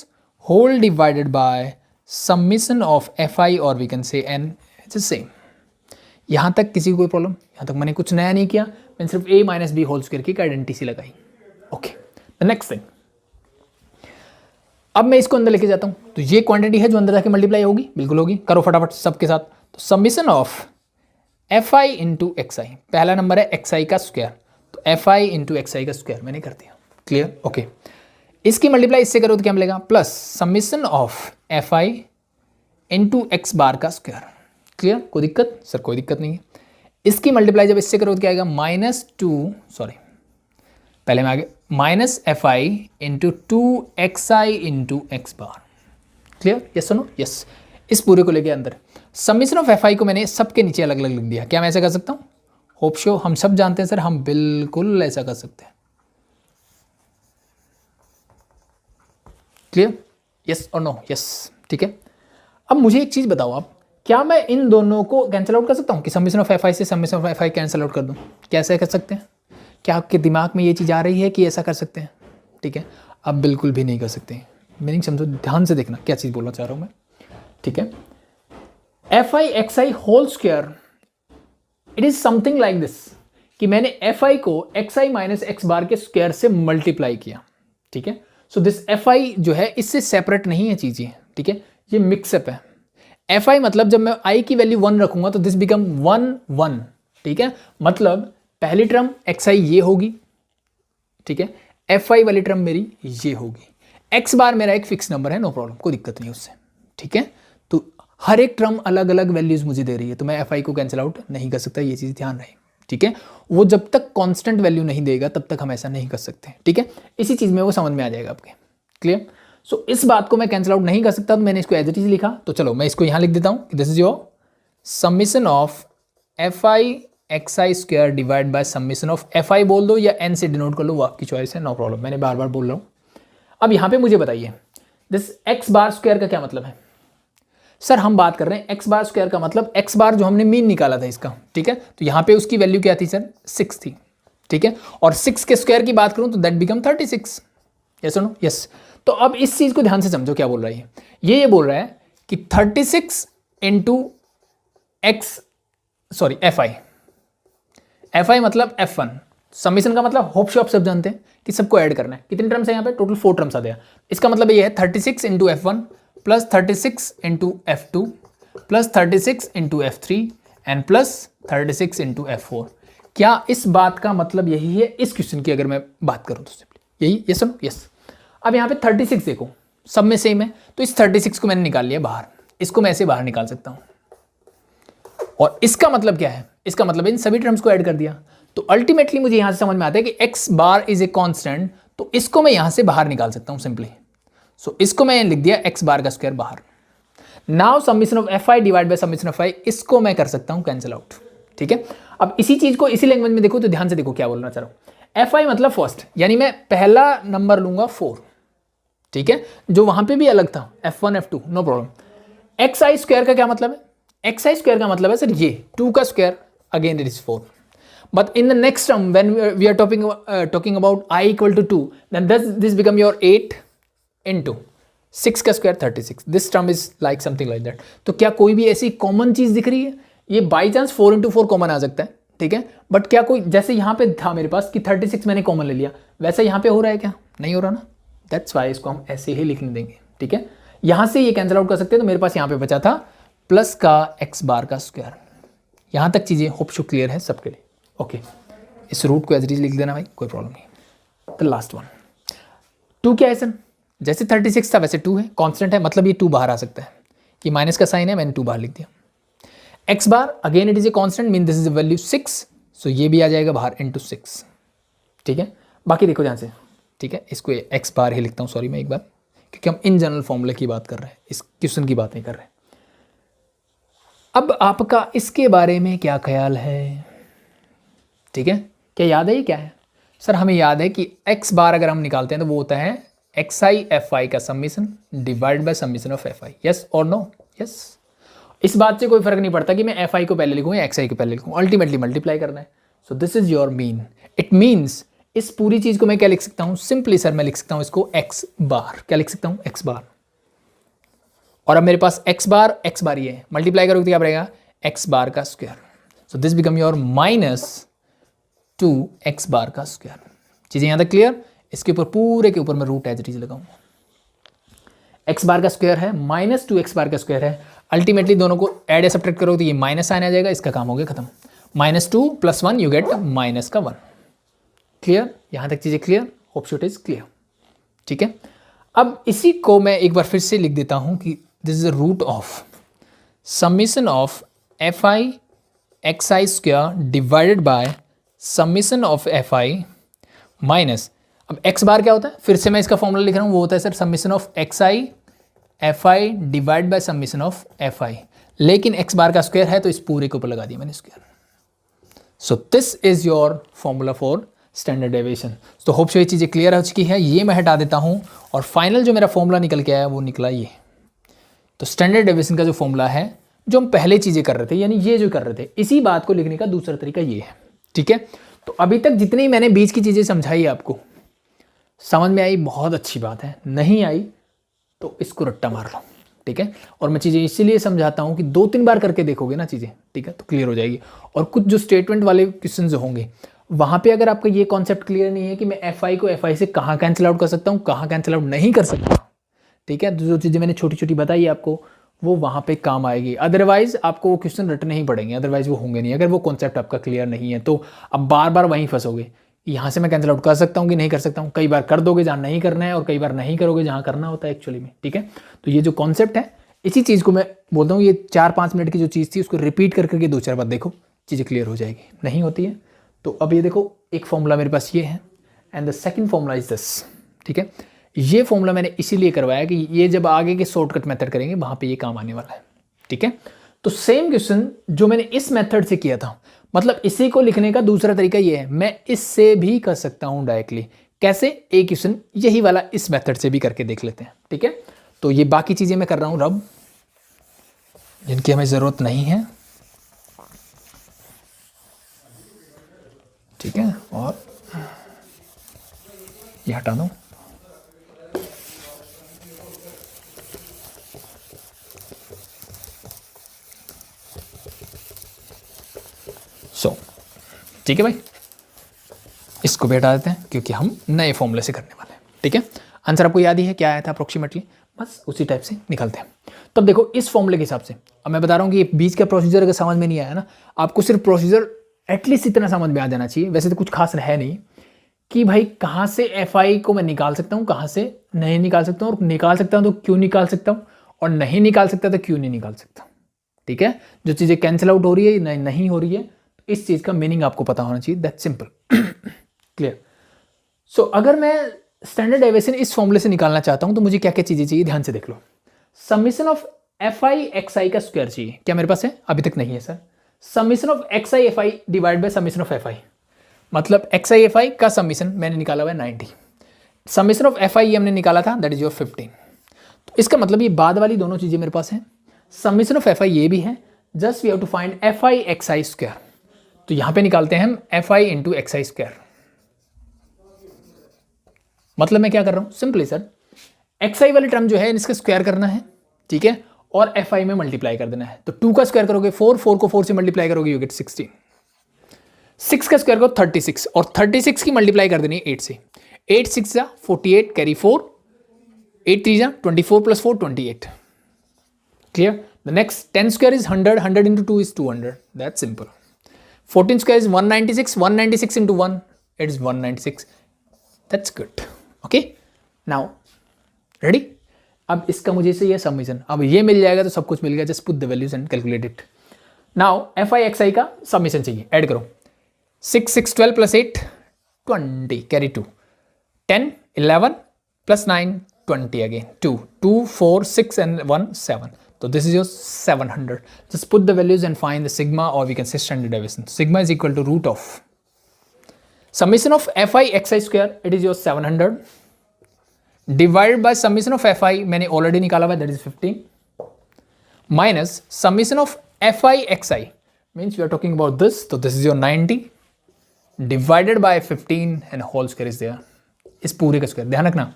whole divided by summation of fi, or we can say n, it's the same. यहाँ तक किसी को कोई problem? यहाँ तक मैंने कुछ नया नहीं किया, मैंने सिर्फ a minus B whole square की एक आइडेंटिटी लगाई. ओके, द नेक्स्ट थिंग, अब मैं इसको अंदर लेके जाता हूँ, तो ये क्वांटिटी है जो अंदर जाके मल्टीप्लाई होगी, बिल्कुल होगी, करो फटाफट सबके साथ. तो summation of F I into X I, पहला नंबर है एक्स आई का स्क्वायर, तो F I into X I का स्क्वायर मैंने कर दिया. क्लियर? ओके, इसकी मल्टीप्लाई इससे करो तो क्या मिलेगा? Plus summation of F I into X bar का स्क्वायर. क्लियर? कोई दिक्कत? सर कोई दिक्कत नहीं है. इसकी मल्टीप्लाई जब इससे करो तो क्या आएगा? पहले में आगे minus F I into 2xi into X bar. Clear? Yes सुनो, यस. इस पूरे को लेके अंदर समीशन ऑफ एफ आई को मैंने सबके नीचे अलग अलग लिख दिया. क्या मैं ऐसा कर सकता हूँ? होप शो हम सब जानते हैं सर, हम बिल्कुल ऐसा कर सकते हैं. क्लियर? यस और नो? यस. ठीक है, अब मुझे एक चीज़ बताओ आप, क्या मैं इन दोनों को कैंसिल आउट कर सकता हूँ कि समीशन ऑफ एफ आई से summation of F I cancel out कर दूँ? कैसे कर सकते हैं? क्या आपके दिमाग में ये चीज़ आ रही है कि ऐसा कर सकते हैं? ठीक है, अब बिल्कुल भी नहीं कर सकते. मीनिंग समझो, ध्यान से देखना क्या चीज़ बोलना चाह रहा हूँ मैं. ठीक है, F I X I whole square, it is something like this, कि मैंने एफ आई को एक्स आई माइनस एक्स बार के स्क्वायर से मल्टीप्लाई किया. ठीक है, सो दिस एफ आई जो है इससे सेपरेट नहीं है चीज़ें. ठीक है, ये मिक्सअप है. एफ आई मतलब जब मैं आई की वैल्यू 1 रखूंगा तो दिस बिकम 1 1. ठीक है, मतलब पहली टर्म एक्स आई ये होगी. ठीक है, एफ आई वाली टर्म मेरी ये होगी. एक्स बार मेरा एक फिक्स नंबर है, नो प्रॉब्लम, कोई दिक्कत नहीं उससे. ठीक है, तो हर एक टर्म अलग अलग वैल्यूज मुझे दे रही है, तो मैं एफ आई को कैंसिल आउट नहीं कर सकता. ये चीज़ ध्यान रहे. ठीक है, वो जब तक कांस्टेंट वैल्यू नहीं देगा तब तक हम ऐसा नहीं कर सकते. ठीक है, इसी चीज़ में वो समझ में आ जाएगा आपके. क्लियर? सो इस बात को मैं कैंसिल आउट नहीं कर सकता, तो मैंने इसको एज इट इज लिखा. तो चलो मैं इसको यहाँ लिख देता हूँ, this is your summation of F I X I square divide by summation of F I बोल दो या एन से डिनोट कर लो, वो आपकी चॉइस है, नो प्रॉब्लम. मैंने बार बार बोल रहा हूँ. अब यहाँ पे मुझे बताइए, दिस एक्स बार स्क्वायर का क्या मतलब है? सर हम बात कर रहे हैं एक्स बार स्क्वायर का मतलब एक्स बार जो हमने मीन निकाला था इसका. ठीक है, तो यहाँ पे उसकी वैल्यू क्या थी सर? 6 थी. ठीक है, और 6 के स्क्वायर की बात करूँ तो that become 36. Yes no? Yes. तो अब इस चीज़ को ध्यान से समझो क्या बोल रहा है. ये बोल रहा है कि 36 into x sorry F I. F आई मतलब F1. समीशन का मतलब होप शो आप सब जानते हैं कि सबको ऐड करना है. कितने टर्म्स है यहाँ पे? टोटल 4 टर्म्स आते हैं. इसका मतलब ये है 36 into F1 plus 36 into F2 plus 36 into F3 and plus 36 into F4. क्या इस बात का मतलब यही है इस क्वेश्चन की अगर मैं बात करूँ तो? सिंपली यही. Yes no? यस. अब यहाँ पे 36 देखो, सब में सेम है, तो इस 36 को मैंने निकाल लिया बाहर. इसको मैं ऐसे बाहर निकाल सकता हूँ. और इसका मतलब क्या है, इसका मतलब इन सभी टर्म्स को ऐड कर दिया। तो अल्टीमेटली मुझे यहां से समझ में आता है कि x bar is a constant, तो इसको मैं यहां से बाहर निकाल सकता हूं सिंपली। सो इसको मैं लिख दिया एक्स बार का स्क्वायर बाहर। Now summation of F I divide by summation of I, इसको मैं कर सकता हूं कैंसिल आउट। ठीक है, अब इसी चीज को इसी लैंग्वेज में देखो तो ध्यान से देखो क्या बोलना चाह रहा हूं। एफ आई मतलब फर्स्ट, यानी मैं पहला नंबर लूंगा 4, ठीक है, जो वहां पे भी अलग था f1 f2 no problem. X I square का क्या मतलब है, एक्स आई स्क्वायर का मतलब है सर ये 2 का square, again it is 4। But in the next term, when we are talking about I equal to 2, then this become your 8 into 6 का square 36. This term is like something like that. तो क्या कोई भी ऐसी common चीज दिख रही है? ये बाई चांस 4 into 4 कॉमन आ सकता है, ठीक है, बट क्या कोई जैसे यहाँ पे था मेरे पास कि 36 मैंने कॉमन ले लिया, वैसा यहाँ पे हो रहा है क्या? नहीं हो रहा ना। दैट्स वाई इसको हम ऐसे ही लिखने देंगे, ठीक है। यहाँ से ये कैंसिल आउट कर सकते हैं, तो मेरे पास यहाँ पे बचा था प्लस का एक्स बार का स्क्वायर। यहाँ तक चीज़ें होप शो क्लियर है सबके लिए। ओके, इस रूट को एज इट इज लिख देना भाई, कोई प्रॉब्लम नहीं। द लास्ट वन 2 क्या है सर, जैसे 36 था वैसे 2 है, कांस्टेंट है, मतलब ये 2 बाहर आ सकता है, कि माइनस का साइन है, मैंने 2 बाहर लिख दिया। X bar again it is a constant, mean this is value 6, सो ये भी आ जाएगा बाहर इंटू 6, ठीक है। बाकी देखो ध्यान से, ठीक है, इसको एक्स बार ही लिखता हूँ, सॉरी मैं एक बार, क्योंकि हम इन जनरल फॉर्मूले की बात कर रहे हैं, इस क्वेश्चन की बात नहीं कर रहे। अब आपका इसके बारे में क्या ख्याल है, ठीक है, क्या याद है ये क्या है? सर हमें याद है कि x बार अगर हम निकालते हैं तो वो होता है एक्स आई एफ आई का summation divide by summation of F I. Yes और नो? यस। इस बात से कोई फर्क नहीं पड़ता कि मैं एफ आई को पहले लिखूँ या एक्स आई को पहले लिखूँ, अल्टीमेटली मल्टीप्लाई करना है। So this is your mean. It means इस पूरी चीज को मैं क्या लिख सकता हूँ, सिंपली सर मैं लिख सकता हूँ इसको एक्स बार। क्या लिख सकता हूँ? X bar. और अब मेरे पास एक्स बार ये है, मल्टीप्लाई करोगे तो क्या बनेगा? एक्स बार का square. So this become your minus 2 X bar का स्क्वायर। चीजें यहां तक क्लियर? इसके ऊपर पूरे के ऊपर मैं रूट एज इट इज लगाऊंगा। एक्स बार का स्क्वायर है माइनस 2 एक्स बार का स्क्वायर है, अल्टीमेटली दोनों को ऐड या सब्ट्रैक्ट करो तो ये माइनस साइन आ जाएगा, इसका काम हो गया खत्म। -2 + 1 यू गेट माइनस का 1। क्लियर? यहां तक चीजें clear? Hope it is clear, ठीक है। अब इसी को मैं एक बार फिर से लिख देता हूं कि this is the root of summation of F I X I square divided by summation of F I minus, अब एक्स बार क्या होता है, फिर से मैं इसका फॉर्मूला लिख रहा हूँ, वो होता है sir summation of X I F I divide by summation of F I, लेकिन एक्स बार का स्क्वायर है तो इस पूरे के ऊपर लगा दिया मैंने square. So this is your formula for standard deviation. तो होप सो ये चीज़ें क्लियर हो चुकी है, ये मैं हटा देता हूँ और फाइनल जो मेरा फॉर्मूला निकल के आया वो निकला ये। तो स्टैंडर्ड डेविएशन का जो फॉर्मूला है, जो हम पहले चीज़ें कर रहे थे, यानी ये जो कर रहे थे, इसी बात को लिखने का दूसरा तरीका ये है, ठीक है। तो अभी तक जितनी मैंने बीच की चीज़ें समझाई आपको, समझ में आई, बहुत अच्छी बात है। नहीं आई तो इसको रट्टा मार लो, ठीक है। और मैं चीज़ें इसीलिए समझाता हूँ कि 2-3 बार करके देखोगे ना चीज़ें, ठीक है, तो क्लियर हो जाएगी। और कुछ जो स्टेटमेंट वाले क्वेश्चन होंगे वहाँ पे अगर आपका ये कॉन्सेप्ट क्लियर नहीं है कि मैं एफ आई को एफ आई से कहाँ कैंसिल आउट कर सकता हूँ, कहाँ कैंसिल आउट नहीं कर सकता, ठीक है, जो चीज़ें मैंने छोटी छोटी बताई आपको वो वहाँ पे काम आएगी। अदरवाइज आपको वो क्वेश्चन रटने ही पड़ेंगे, अदरवाइज वो होंगे नहीं। अगर वो कॉन्सेप्ट आपका क्लियर नहीं है तो अब बार बार वहीं फंसोगे, यहाँ से मैं कैंसिल आउट कर सकता हूँ कि नहीं कर सकता हूँ। कई बार कर दोगे जहाँ नहीं करना है और कई बार नहीं करोगे जहाँ करना होता है एक्चुअली में, ठीक है। तो ये जो कॉन्सेप्ट है, इसी चीज़ को मैं बोलता हूँ, ये 4-5 मिनट की जो चीज़ थी उसको रिपीट कर करके 2-4 बार देखो, चीज़ें क्लियर हो जाएगी। नहीं होती है तो अब ये देखो, एक फॉर्मूला मेरे पास ये है and the second formula is this, ठीक है। ये फॉर्मूला मैंने इसीलिए करवाया कि ये जब आगे के शॉर्टकट मेथड करेंगे वहाँ पे ये काम आने वाला है, ठीक है। तो सेम क्वेश्चन जो मैंने इस मेथड से किया था, मतलब इसी को लिखने का दूसरा तरीका ये है, मैं इससे भी कर सकता हूँ डायरेक्टली। कैसे? एक क्वेश्चन यही वाला इस मेथड से भी करके देख लेते हैं, ठीक है। तो ये बाकी चीज़ें मैं कर रहा हूँ रब, जिनकी हमें ज़रूरत नहीं है, ठीक है, और ये हटा दो। ठीक है भाई, इसको भी हटा देते हैं क्योंकि हम नए फॉर्मूले से करने वाले हैं, ठीक है। आंसर आपको याद ही है क्या आया था अप्रोक्सीमेटली, बस उसी टाइप से निकलते हैं। तब देखो इस फॉर्मूले के हिसाब से, अब मैं बता रहा हूँ कि ये बीच का प्रोसीजर अगर समझ में नहीं आया ना, आपको सिर्फ प्रोसीजर एटलीस्ट इतना समझ में आ जाना चाहिए, वैसे तो कुछ खास है नहीं, कि भाई कहाँ से एफ आई को मैं निकाल सकता हूँ, कहाँ से नहीं निकाल सकता हूँ, और निकाल सकता हूँ तो क्यों निकाल सकता हूँ, और नहीं निकाल सकता तो क्यों नहीं निकाल सकता। ठीक है, जो चीज़ें कैंसिल आउट हो रही है नहीं हो रही है, तो इस चीज़ का मीनिंग आपको पता होना चाहिए, दैट सिंपल। क्लियर। सो अगर मैं स्टैंडर्ड डेविएशन इस फॉर्मूले से निकालना चाहता हूं तो मुझे क्या क्या चीज़ें चाहिए, ध्यान से देख लो। Summation of F I X I का स्क्वायर चाहिए, क्या मेरे पास है? अभी तक नहीं है sir. Summation of X I F I divide by summation of F I, मतलब एक्स आई एफ आई का समीशन मैंने निकाला हुआ है 90, समीशन ऑफ एफ आई हमने निकाला था, दैट इज योर 15। तो इसका मतलब ये बाद वाली दोनों चीज़ें मेरे पास हैं, समीशन ऑफ एफ आई ये भी है, just we have to find F I X I square. तो यहां पे निकालते हैं हम F I into X I square. मतलब मैं क्या कर रहा हूं, सिंपली सर एक्स आई वाली टर्म जो है इसका स्क्वायर करना है, ठीक है, और एफ आई में मल्टीप्लाई कर देना है। तो 2 का स्क्वायर करोगे 4, 4 को 4 से मल्टीप्लाई करोगे यू गेट 16, 6 का स्क्वायर करो 36, और 36 की मल्टीप्लाई कर देनी है 8 से, 8 6 जा 48, कैरी 4, 8 3 जा 24 plus 4 28। Clear. The next 10 square is 100, 100 into 2 is 200, that simple. 14 square is 196, 196 into 1 it is 196, that's good. Okay, now ready. अब इसका मुझे से ये समीशन, अब ये मिल जाएगा तो सब कुछ मिल गया, just put the values and calculate it. Now F I X I का समीशन चाहिए, ऐड करो 6 6 12 plus 8 20, carry 2, 10 11 plus 9 20 again 2 2 4 6 and 1 7, तो this is your 700। Just put the values and find the sigma, और we can say standard deviation. Sigma is equal to root of summation of F I X I square, it is your 700 divided by summation of F I मैंने already निकाला हुआ, that is 15, minus summation of F I X I means we are talking about this, तो this is your 90 divided by 15 and whole square is there, इस पूरे का square. ध्यान रखना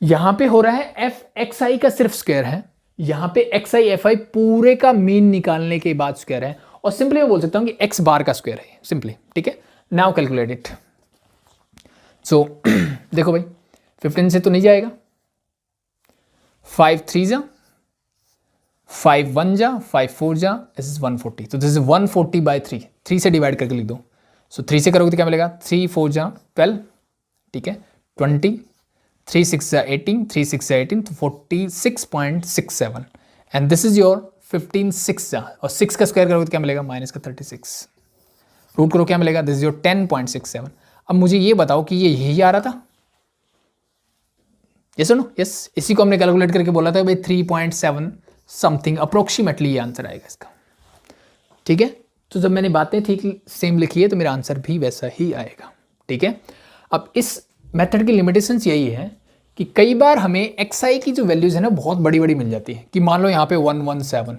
यहां पे हो रहा है एफ एक्स आई का सिर्फ स्क्वायर है, यहां पे एक्स आई एफ आई पूरे का मीन निकालने के बाद स्क्वायर है, और सिंपली मैं बोल सकता हूं कि एक्स बार का स्क्वायर है सिंपली, ठीक है। Now calculate it. सो देखो भाई 15 से तो नहीं जाएगा, 5 3 जा 5 1 जा 5 4 जा, दिस इज 140, तो दिस इज 140 बाय 3, 3 से डिवाइड करके लिख दो। सो 3 से करोगे तो क्या मिलेगा, 3 4 जा 12, ठीक है, 20, 3 6 जा 18, 3 6 जा 18, तो 46.67, एंड दिस इज योर 15 6 जा, और 6 का स्क्वायर करोगे तो क्या मिलेगा, माइनस का 36, रूट करो क्या मिलेगा, दिस इज योर 10.67। अब मुझे ये बताओ कि ये यही आ रहा था, यस नो, यस, इसी को हमने कैलकुलेट करके बोला था भाई 3.7 समथिंग अप्रोक्सीमेटली ये आंसर आएगा इसका, ठीक है। तो जब मैंने बातें ठीक सेम लिखी है तो मेरा आंसर भी वैसा ही आएगा, ठीक है। अब इस मेथड की लिमिटेशंस यही है कि कई बार हमें एक्स आई की जो वैल्यूज़ है ना बहुत बड़ी बड़ी मिल जाती है, कि मान लो यहाँ पे 117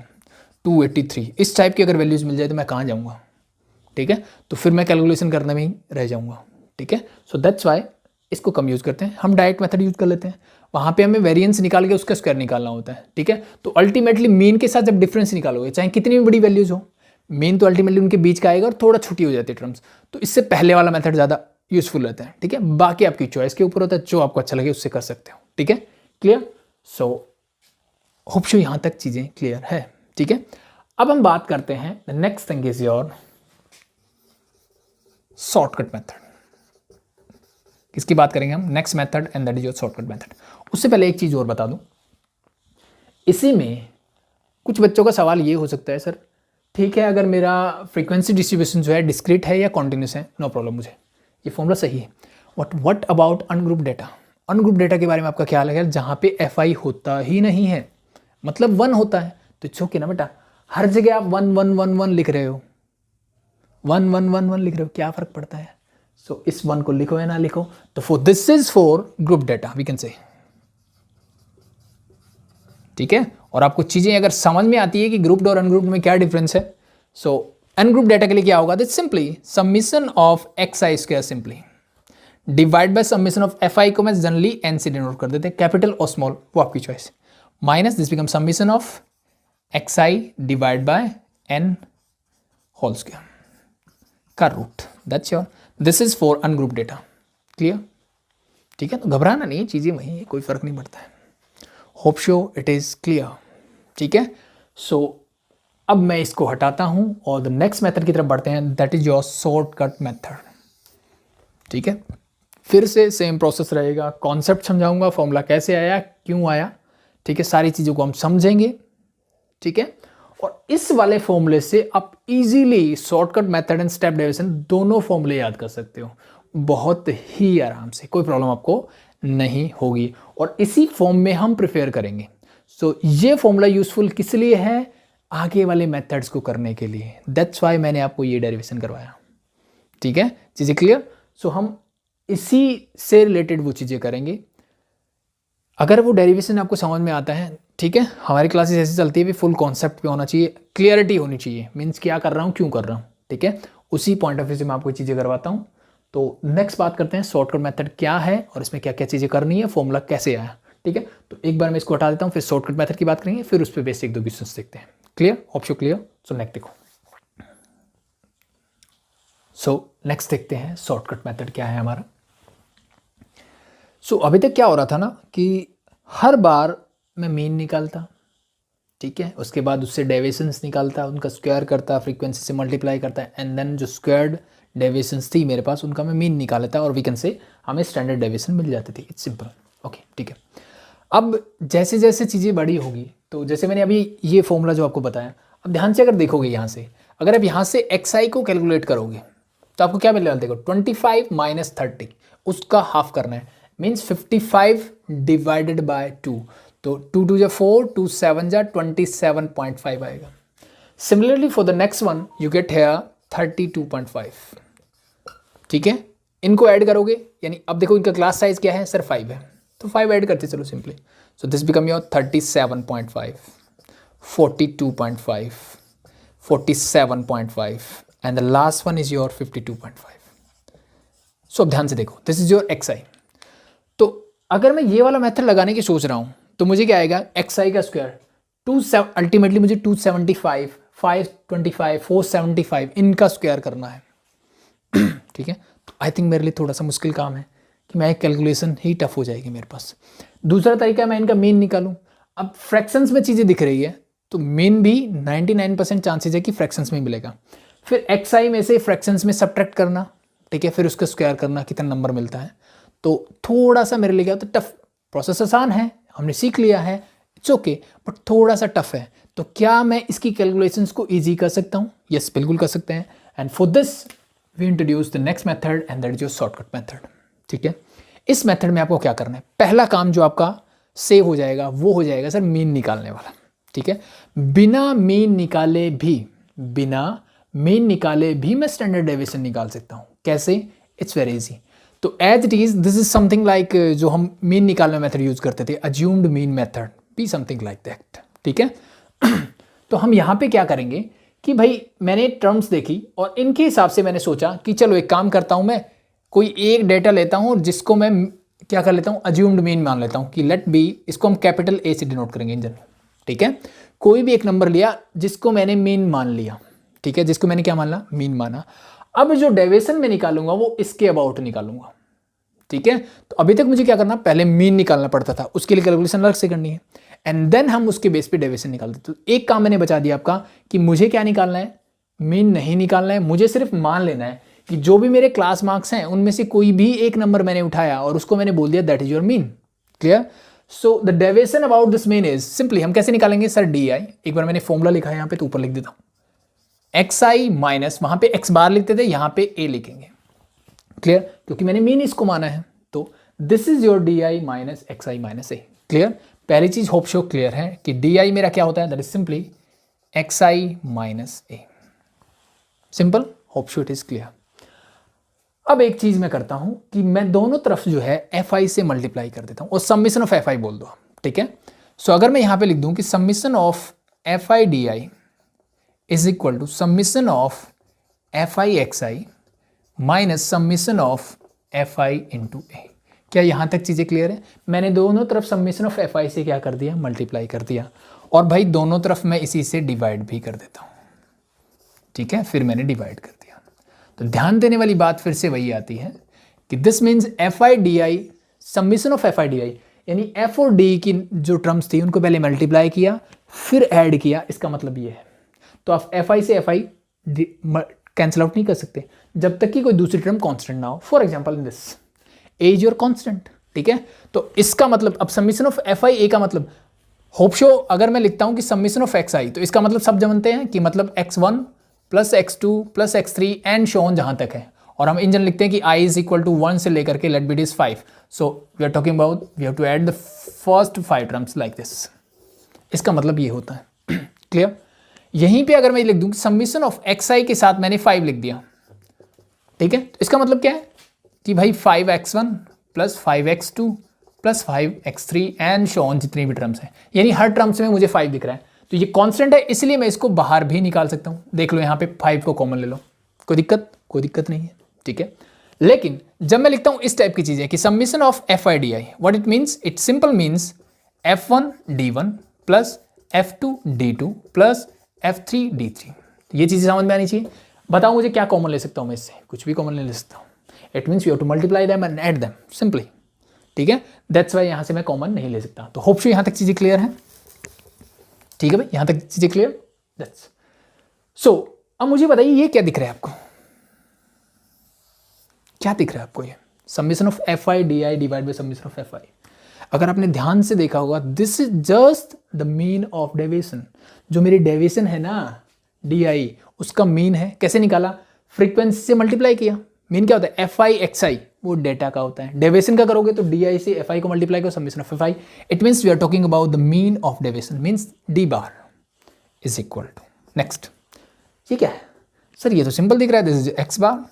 283 इस टाइप की अगर वैल्यूज़ मिल जाए तो मैं कहाँ जाऊँगा, ठीक है, तो फिर मैं कैलकुलेशन करने में ही रह जाऊँगा, ठीक है। सो दैट्स वाई इसको कम यूज़ करते हैं, हम डायरेक्ट मेथड यूज़ कर लेते हैं, वहाँ पे हमें वेरिएंस निकाल के उसका स्क्वायर निकालना होता है, ठीक है। तो अल्टीमेटली मीन के साथ जब डिफरेंस निकालोगे, चाहे कितनी भी बड़ी वैल्यूज हो, मीन तो अल्टीमेटली उनके बीच का आएगा और थोड़ा छोटी हो जाती है टर्म्स, तो इससे पहले वाला मेथड ज़्यादा यूजफुल रहता है, ठीक है। बाकी आपकी चॉइस के ऊपर होता है, जो आपको अच्छा लगे उससे कर सकते हो, ठीक है, क्लियर। सो होप सो यहाँ तक चीज़ें क्लियर है, ठीक है। अब हम बात करते हैं the next thing is your shortcut method. किसकी बात करेंगे हम, next method, and that is your shortcut method. उससे पहले एक चीज़ और बता दूं, इसी में कुछ बच्चों का सवाल ये हो सकता है, सर ठीक है अगर मेरा फ्रीक्वेंसी डिस्ट्रीब्यूशन जो है डिस्क्रीट है या कॉन्टिन्यूस है, नो प्रॉब्लम, मुझे ये फॉर्मूला सही है। What about ungroup data, ungroup data के बारे में आपका ख्याल है, जहाँ पे एफ आई होता ही नहीं है, मतलब 1 होता है, तो इट्स ओके ना बेटा, हर जगह आप 1 1 1 1 लिख रहे हो, 1 1 1 1 लिख रहे हो, क्या फ़र्क पड़ता है। सो इस 1 को लिखो या ना लिखो, तो for this is for group data we can say, ठीक है। और आपको चीज़ें अगर समझ में आती है कि ग्रुप्ड और अनग्रुप्ड में क्या डिफरेंस है, सो अनग्रुप डेटा के लिए क्या होगा, this simply summation of X I square simply divide by summation of F I को मैं जनरली एन से डिनोट कर देते हैं, कैपिटल और स्मॉल वो आपकी choice, minus this become summation of X I divide by N whole square का root, that's your, this is for ungroup data, clear, ठीक है। तो घबराना नहीं, चीज़ें वही है, कोई फर्क नहीं पड़ता है। Hope show it is clear, ठीक है। सो अब मैं इसको हटाता हूँ और द नेक्स्ट मेथड की तरफ बढ़ते हैं, that is your shortcut method, ठीक है। फिर से सेम प्रोसेस रहेगा, कॉन्सेप्ट समझाऊंगा, फॉर्मूला कैसे आया, क्यों आया, ठीक है, सारी चीज़ों को हम समझेंगे, ठीक है। और इस वाले फॉर्मूले से आप easily shortcut method and step deviation दोनों फॉर्मूले याद कर सकते हो बहुत ही आराम से, कोई प्रॉब्लम आपको नहीं होगी। और इसी फॉर्म में हम प्रिपेयर करेंगे। सो ये फॉर्मूला यूजफुल किस लिए है? आगे वाले मेथड्स को करने के लिए। दैट्स वाई मैंने आपको ये डेरिवेशन करवाया। ठीक है, चीज़ें क्लियर? सो हम इसी से रिलेटेड वो चीज़ें करेंगे। अगर वो डेरिवेशन आपको समझ में आता है, ठीक है, हमारी क्लासेस ऐसी चलती है भी फुल कॉन्सेप्ट पे होना चाहिए, क्लियरिटी होनी चाहिए, मीन्स क्या कर रहा हूँ, क्यों कर रहा हूँ। ठीक है, उसी पॉइंट ऑफ व्यू से मैं आपको चीज़ें करवाता हूँ। तो नेक्स्ट बात करते हैं शॉर्टकट मेथड क्या है और इसमें क्या क्या चीज़ें करनी है, फॉर्मूला कैसे आया। ठीक है, तो एक बार मैं इसको हटा देता हूँ, फिर शॉर्टकट मेथड की बात करेंगे, फिर उस पर बेसिक 2 क्वेश्चन देखते हैं। Clear? Option clear? So next देखो। नेक्स्ट देखते हैं शॉर्टकट मेथड क्या है हमारा। अभी तक क्या हो रहा था ना कि हर बार मैं मीन निकालता, ठीक है, उसके बाद उससे डेविएशंस निकालता, उनका स्क्वायर करता, फ्रीक्वेंसी से मल्टीप्लाई करता, एंड देन जो स्क्वायर्ड डेविएशंस थी मेरे पास उनका मैं मीन निकाल लेता और वी कैन से हमें स्टैंडर्ड डेविएशन मिल जाती थी। It's simple. ओके, ठीक है। अब जैसे जैसे चीज़ें बड़ी होगी, तो जैसे मैंने अभी ये फॉर्मूला जो आपको बताया, अब ध्यान से अगर देखोगे यहाँ से, अगर आप यहाँ से xi को कैलकुलेट करोगे तो आपको क्या मिलेगा? देखो 25 - 30 उसका हाफ करना है, मीन्स 55 डिवाइडेड बाय 2, तो 2 2 जा 4, 2 7 जा 27.5 आएगा। Similarly for the next one you get here 32.5। ठीक है, इनको ऐड करोगे, यानी अब देखो इनका क्लास साइज क्या है सर? 5 है, तो 5 ऐड करते चलो simply. So this become your 37.5, 42.5, 47.5 and the last one is your 52.5। सो अब ध्यान से देखो, दिस इज योर xi। तो अगर मैं ये वाला मेथड लगाने की सोच रहा हूँ तो मुझे क्या आएगा? xi का स्क्वायर अल्टीमेटली मुझे 275, 525, 475 इनका स्क्वायर करना है। ठीक है, तो आई थिंक मेरे लिए थोड़ा सा मुश्किल काम है कि मैं कैलकुलेशन ही टफ हो जाएगी मेरे पास। दूसरा तरीका मैं इनका मीन निकालूं। अब फ्रैक्शंस में चीज़ें दिख रही है तो मीन भी 99% चांसेज है कि फ्रैक्शंस में मिलेगा। फिर xi में से फ्रैक्शंस में सब्ट्रैक्ट करना, ठीक है, फिर उसका स्क्वायर करना, कितना नंबर मिलता है। तो थोड़ा सा मेरे लिए क्या, तो टफ प्रोसेस आसान है, हमने सीख लिया है, इट्स ओके, बट थोड़ा सा टफ है। तो क्या मैं इसकी कैलकुलेशंस को ईजी कर सकता हूँ? यस, बिल्कुल कर सकते हैं। And for this we introduce the next method and that is your shortcut method. ठीक है, इस मेथड में आपको क्या करना है? पहला काम जो आपका सेव हो जाएगा वो हो जाएगा सर मीन निकालने वाला। ठीक है, बिना मीन निकाले भी मैं स्टैंडर्ड डेविएशन निकाल सकता हूँ। कैसे? It's very easy. तो as it is this is something like जो हम मीन निकालने मेथड यूज करते थे, assumed mean method, be something like that. ठीक है, तो हम यहाँ पे क्या करेंगे कि भाई मैंने टर्म्स देखी और इनके हिसाब से मैंने सोचा कि चलो एक काम करता हूँ, मैं कोई एक डेटा लेता हूँ जिसको मैं क्या कर लेता हूँ, अज्यूम्ड मीन मान लेता हूँ कि लेट बी, इसको हम कैपिटल A से डिनोट करेंगे इन जनरल। ठीक है, कोई भी एक नंबर लिया जिसको मैंने मीन मान लिया। ठीक है, जिसको मैंने क्या माना? मीन माना। अब जो डेविएशन में निकालूंगा वो इसके अबाउट निकालूंगा। ठीक है, तो अभी तक मुझे क्या करना, पहले मीन निकालना पड़ता था, उसके लिए कैलकुलेशन अलग से करनी है, एंड देन हम उसके बेस पे डेविएशन निकालते। तो एक काम मैंने बचा दिया आपका कि मुझे क्या निकालना है? मीन नहीं निकालना है, मुझे सिर्फ मान लेना है कि जो भी मेरे क्लास मार्क्स हैं उनमें से कोई भी एक नंबर मैंने उठाया और उसको मैंने बोल दिया that is your mean. Clear? So the deviation about this mean is simply, हम कैसे निकालेंगे सर? डी आई, एक बार मैंने फॉर्मूला लिखा है यहाँ पे तो ऊपर लिख देता हूँ, xi माइनस, वहां पे x बार लिखते थे, यहाँ पे a लिखेंगे। क्लियर? क्योंकि मैंने मीन इसको माना है, तो this is your D I minus xi minus a। Clear? पहली चीज होप शो क्लियर है कि डी आई मेरा क्या होता है, that is simply xi minus a। Simple, hope show it is clear. अब एक चीज मैं करता हूं कि मैं दोनों तरफ जो है fi से मल्टीप्लाई कर देता हूं और समिशन ऑफ fi बोल दो। ठीक है, सो अगर मैं यहां पे लिख दूं कि summation of fi D I is equal to summation of fi xi minus summation of fi into a। क्या यहां तक चीजें क्लियर है? मैंने दोनों तरफ समिशन ऑफ fi से क्या कर दिया, मल्टीप्लाई कर दिया, और भाई दोनों तरफ मैं इसी से डिवाइड भी कर देता हूं। ठीक है, फिर मैंने डिवाइड कर दिया। तो ध्यान देने वाली बात फिर से वही आती है कि this means fi D I, summation of fi D आई, यानी f और d की जो टर्म्स थी उनको पहले मल्टीप्लाई किया फिर ऐड किया, इसका मतलब ये है। तो आप fi से fi कैंसिल आउट नहीं कर सकते जब तक कि कोई दूसरी टर्म कांस्टेंट ना हो। For example in this a is your constant. ठीक है, तो इसका मतलब अब समिशन ऑफ fi a का मतलब होप शो अगर मैं लिखता हूं कि समीशन ऑफ एक्स आई, तो इसका मतलब सब जानते हैं कि मतलब x1 plus x2 plus x3 and show on जहां तक है, और हम इंजन लिखते हैं कि i इज इक्वल टू 1 से लेकर के let be it is 5. So we are talking about we have to add the first 5 terms like this. इसका मतलब ये होता है. क्लियर? यहीं पे अगर मैं लिख दूं कि समीशन ऑफ एक्स आई के साथ मैंने 5 लिख दिया, ठीक है, तो इसका मतलब क्या है कि भाई 5x1 plus 5x2 plus 5x3 and show on जितनी भी टर्म्स हैं, यानी हर टर्म्स में मुझे 5 दिख रहा है. तो ये कांस्टेंट है, इसलिए मैं इसको बाहर भी निकाल सकता हूं. देख लो यहाँ पे 5 को कॉमन ले लो, कोई दिक्कत नहीं है. ठीक है, लेकिन जब मैं लिखता हूं इस टाइप की चीजें कि summation of F I D I, what it means, it simple means f1 d1 plus f2 d2 plus f3 d3. ये चीजें समझ में आनी चाहिए. बताओ मुझे क्या कॉमन ले सकता हूं मैं इससे? कुछ भी कॉमन ले सकता हूं. It means you have to multiply them and add them simply. ठीक है, दैट्स वाई यहां से मैं कॉमन नहीं ले सकता. तो होप सो यहां तक चीजें क्लियर हैं. ठीक है भाई, यहां तक चीजें क्लियर. That's so. अब मुझे बताइए ये क्या दिख रहा है आपको? क्या दिख रहा है आपको? ये summation of F I D I divide by summation of F I. अगर आपने ध्यान से देखा होगा, this is just the mean of deviation. जो मेरी डेविएशन है ना डी आई, उसका मीन है. कैसे निकाला? फ्रीक्वेंसी से मल्टीप्लाई किया. मीन क्या होता है? एफ आई एक्स आई, वो डेटा का होता है. डेविएशन का करोगे तो डी आई से एफ आई को मल्टीप्लाई करो, summation of F I. It means we are talking about the mean of deviation, means D bar is equal to. Next, ये क्या है सर? ये तो सिंपल दिख रहा है. This is x bar.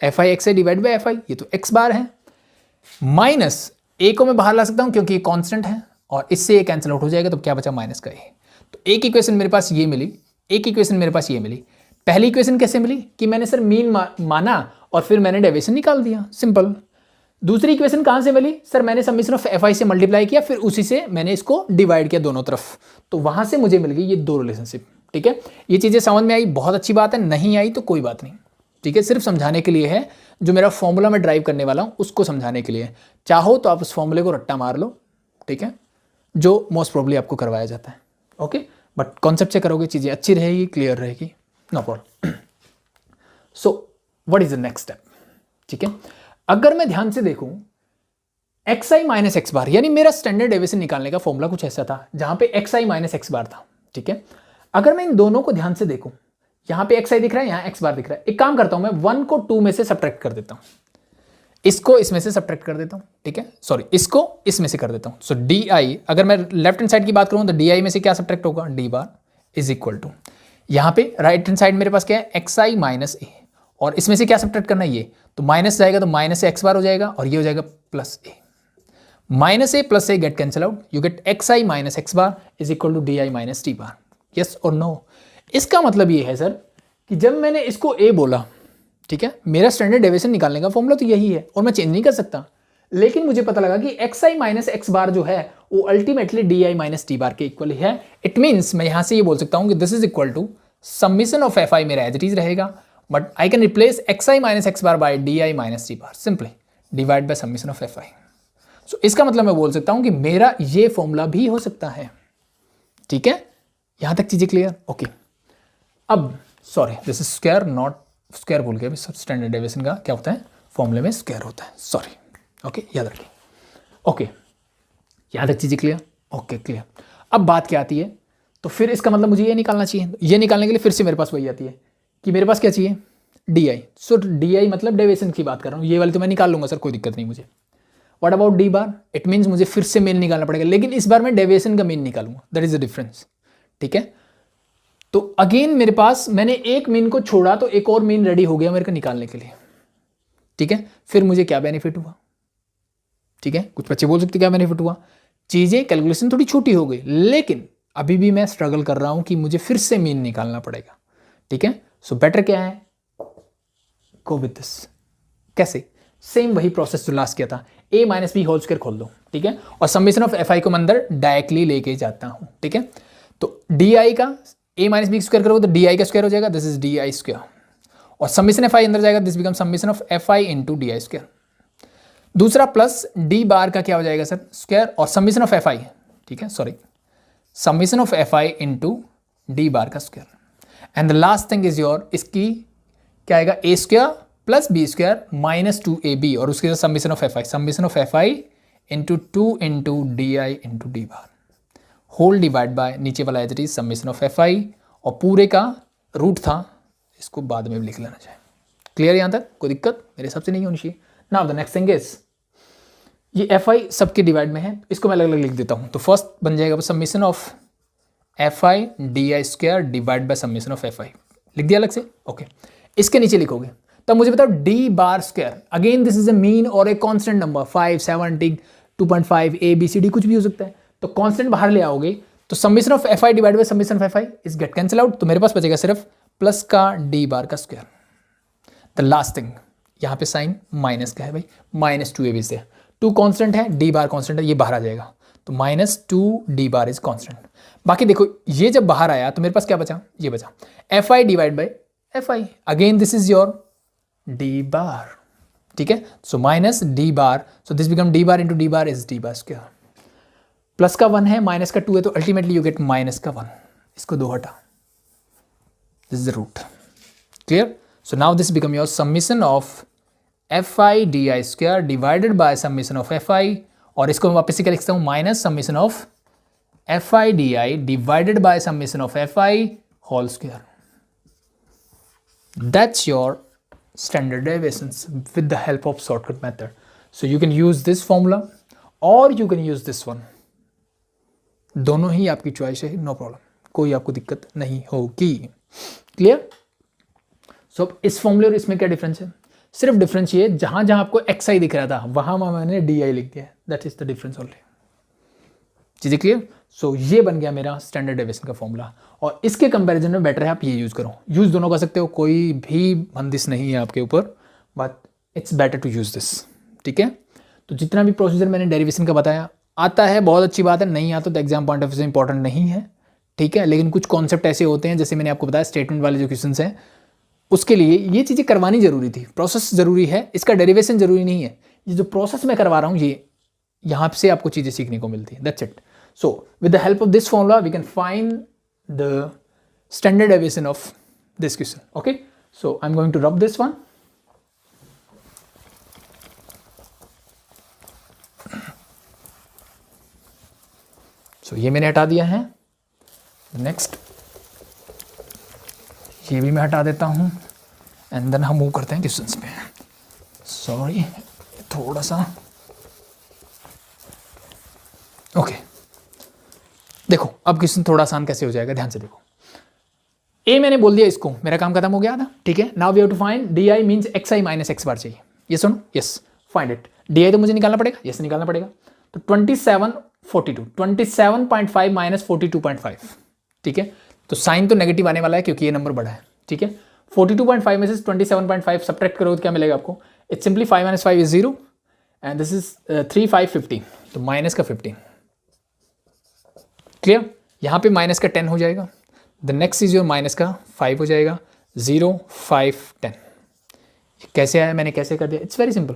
F I X I divide by F I, ये तो एक्स बार है. माइनस ए को मैं बाहर ला सकता हूं क्योंकि ये कांस्टेंट है, और इससे ये कैंसिल आउट हो जाएगा, तो क्या बचा? माइनस का ए. तो एक इक्वेशन मेरे पास ये मिली, एक इक्वेशन मेरे पास ये मिली. पहली इक्वेशन कैसे मिली? कि मैंने सर मीन माना और फिर मैंने डेविएशन निकाल दिया, सिंपल. दूसरी इक्वेशन कहां से मिली? सर मैंने समीशन ऑफ एफ आई से मल्टीप्लाई किया, फिर उसी से मैंने इसको डिवाइड किया दोनों तरफ, तो वहां से मुझे मिल गई ये दो रिलेशनशिप. ठीक है, ये चीजें समझ में आई, बहुत अच्छी बात है. नहीं आई तो कोई बात नहीं. ठीक है, सिर्फ समझाने के लिए है. जो मेरा फॉर्मूला मैं ड्राइव करने वाला हूं उसको समझाने के लिए. चाहो तो आप उस फॉर्मूले को रट्टा मार लो, ठीक है, जो मोस्ट प्रोबेबली आपको करवाया जाता है. ओके, बट कॉन्सेप्ट से करोगे चीजें अच्छी रहेगी, क्लियर रहेगी, no problem. So what is the next step? ठीक है, अगर मैं ध्यान से देखूं एक्स आई माइनस एक्स बार, यानी मेरा स्टैंडर्ड डेविएशन निकालने का फॉर्मूला कुछ ऐसा था जहां पे एक्स आई माइनस एक्स बार था. ठीक है, अगर मैं इन दोनों को ध्यान से देखूं, यहां पे एक्स आई दिख रहा है, यहां एक्स बार दिख रहा है. एक काम करता हूं, मैं 1 को 2 में से सब्ट्रैक्ट कर देता हूं, इसको इसमें से सब्ट्रैक्ट कर देता हूं. ठीक है, सॉरी, इसको इसमें से कर देता हूं. सो डी आई, अगर मैं लेफ्ट हैंड साइड की बात करूं तो डी आई में से क्या सब्ट्रैक्ट होगा? D bar is equal to, यहां पे राइट हैंड साइड मेरे पास क्या है? एक्स आई माइनस ए, और इसमें से क्या सब्ट्रैक्ट करना है? ये तो माइनस जाएगा, तो माइनस से एक्स बार हो जाएगा, और ये हो जाएगा plus A. Minus A plus A get cancel out, you get X I minus x bar is equal to D I minus D bar. Yes और नो? इसका मतलब ये है सर कि जब मैंने इसको ए बोला, ठीक है, मेरा स्टैंडर्ड डेविएशन निकालने का फॉर्मूला तो यही है और मैं चेंज नहीं कर सकता. लेकिन मुझे पता लगा कि एक्स आई माइनस एक्स बार जो है वो ultimately D I minus D बार के इक्वल है. इट मीन्स मैं यहां से ये बोल सकता हूं कि this is equal to summation of F I मेरा एज इट इज रहेगा, but I can replace x I minus x bar by d I minus D bar, simply divide by summation of F i. So इसका मतलब मैं बोल सकता हूं कि मेरा ये फॉर्मूला भी हो सकता है. ठीक है, यहां तक चीजें क्लियर? ओके. अब sorry, this is square, not square भूल गया. स्टैंडर्ड डेविएशन का क्या होता है? फॉर्मूले में स्क्वायर होता है, सॉरी. ओके, याद रखिए. ओके, यहां तक चीजें क्लियर? Okay, clear. अब बात क्या आती है? तो फिर इसका मतलब मुझे ये निकालना चाहिए. ये निकालने के लिए फिर से मेरे पास वही आती है कि मेरे पास क्या चाहिए? D i. सो डी आई मतलब डेविएशन की बात कर रहा हूँ. ये वाली तो मैं निकाल लूंगा सर, कोई दिक्कत नहीं मुझे. What about D bar? It means मुझे फिर से मीन निकालना पड़ेगा, लेकिन इस बार मैं डेविएशन का मीन निकालूंगा. That is the difference. ठीक है, तो अगेन मेरे पास मैंने एक मीन को छोड़ा तो एक और मीन रेडी हो गया मेरे को निकालने के लिए. ठीक है, फिर मुझे क्या बेनिफिट हुआ? ठीक है, कुछ बच्चे बोल सकते क्या बेनिफिट हुआ? चीजें कैलकुलेशन थोड़ी छोटी हो गई, लेकिन अभी भी मैं स्ट्रगल कर रहा हूं कि मुझे फिर से मीन निकालना पड़ेगा. ठीक है, सो बेटर क्या है? Go with this. कैसे? सेम वही प्रोसेस जो लास्ट किया था. ए माइनस बी होल स्क्वायर खोल दो. ठीक है, और समीशन ऑफ एफ आई को मैं अंदर डायरेक्टली लेके जाता हूं. ठीक है, तो डी आई का ए माइनस बी स्क्वायर करोगे तो डी आई का स्क्वायर हो जाएगा, this is d I square, और समीशन एफ आई अंदर जाएगा, this become summation of F I into D I square. दूसरा प्लस डी बार का क्या हो जाएगा सर? स्क्वायर, और समीशन ऑफ एफ आई, ठीक है, sorry, summation of F I into D bar का square. And the last thing is your, इसकी क्या आएगा? A square plus B square minus 2ab, और उसके साथ summation of F I into 2 into D I into D bar. Whole divide by नीचे वाला as it is summation of F I, और पूरे का रूट था, इसको बाद में भी लिख लेना चाहिए। क्लियर यहाँ तक? कोई दिक्कत मेरे हिसाब से नहीं होनी चाहिए। Now the next thing is, ये एफ आई सबके डिवाइड में है, इसको मैं अलग अलग लिख देता हूँ। तो फर्स्ट बन जाएगा summation of F I D I square divide by summation of F I, लिख दिया अलग से। ओके, इसके नीचे लिखोगे तब मुझे बताओ d bar square, again this is a mean और a constant number, 5, 7, 2.5 a b c d कुछ भी हो सकता है, तो कांस्टेंट बाहर ले आओगे तो summation of F I divide bye summation of F i is get cancel out, तो मेरे पास बचेगा सिर्फ प्लस का डी बार का स्क्वायर। द लास्ट थिंग, यहाँ पे साइन माइनस का है भाई, -2 ए बी से 2 कांस्टेंट है, डी बार कांस्टेंट है, ये बाहर आ जाएगा, तो -2 डी बार इज कांस्टेंट। बाकी देखो ये जब बाहर आया तो मेरे पास क्या बचा, ये बचा F I divide by F I, again this is your D बार, ठीक है। So minus D bar, so this become D bar into D bar is D bar square, plus का 1 है माइनस का 2 है, तो अल्टीमेटली यू गेट माइनस का 1, इसको 2 हटा, this is the root. Clear? So now this become your summation of F I D I square divided by summation of F I, और इसको मैं वापस से क्या लिखता हूँ, minus summation of F I D I divided by summation of F I whole square. That's your standard derivations with the help of shortcut method. So you can use this formula or you can use this one. दोनों ही आपकी choice है, no problem, कोई आपको दिक्कत नहीं होगी। Clear? सो अब इस फॉर्मूले और इसमें क्या डिफरेंस है? सिर्फ डिफरेंस ये, जहां जहां आपको एक्स आई दिख रहा था वहां मैंने डी आई लिख दिया, that is the difference only. चीजें क्लियर? सो ये बन गया मेरा स्टैंडर्ड डेविएशन का फॉर्मूला, और इसके कंपैरिजन में बेटर है आप ये यूज करो। यूज दोनों कर सकते हो, कोई भी बंदिश नहीं है आपके ऊपर, but it's better to use this, ठीक है। तो जितना भी प्रोसीजर मैंने डेरिवेशन का बताया, आता है बहुत अच्छी बात है, नहीं आता तो एग्जाम पॉइंट ऑफ व्यू से इंपॉर्टेंट नहीं है, ठीक है। लेकिन कुछ कॉन्सेप्ट ऐसे होते हैं, जैसे मैंने आपको बताया स्टेटमेंट वाले जो क्वेश्चन हैं, उसके लिए ये चीज़ें करवानी जरूरी थी, प्रोसेस जरूरी है, इसका डेरिवेशन जरूरी नहीं है। ये जो प्रोसेस मैं करवा रहा हूँ, ये यहाँ से आपको चीज़ें सीखने को मिलती है, that's it. So with the help of this formula, we can find the standard deviation of this question. Okay, so I'm going to rub this one. So ये मैंने हटा दिया है। Next, ये भी मैं हटा देता हूँ, and then हम मूव करते हैं क्वेश्चंस पे। Sorry, थोड़ा सा। Okay. देखो अब क्वेश्चन थोड़ा आसान कैसे हो जाएगा, ध्यान से देखो। ए मैंने बोल दिया, इसको मेरा काम खत्म हो गया था, ठीक है। Now we have to find D i means x I minus x bar चाहिए, ये सुनो, yes find it. D i तो मुझे निकालना पड़ेगा, यस निकालना पड़ेगा। तो 27.5 माइनस 42.5, ठीक है। तो साइन तो नेगेटिव आने वाला है क्योंकि ये नंबर बड़ा है, ठीक है। 42.5 में से 27.5 सब्ट्रैक्ट करोगे तो क्या मिलेगा आपको, it's simply 5 minus 5 is 0 and this is 3, 5, 15, तो माइनस का 15। क्लियर? यहाँ पे माइनस का 10 हो जाएगा, the next is your minus का 5 हो जाएगा, 0, 5, 10। कैसे आया, मैंने कैसे कर दिया, इट्स वेरी सिंपल,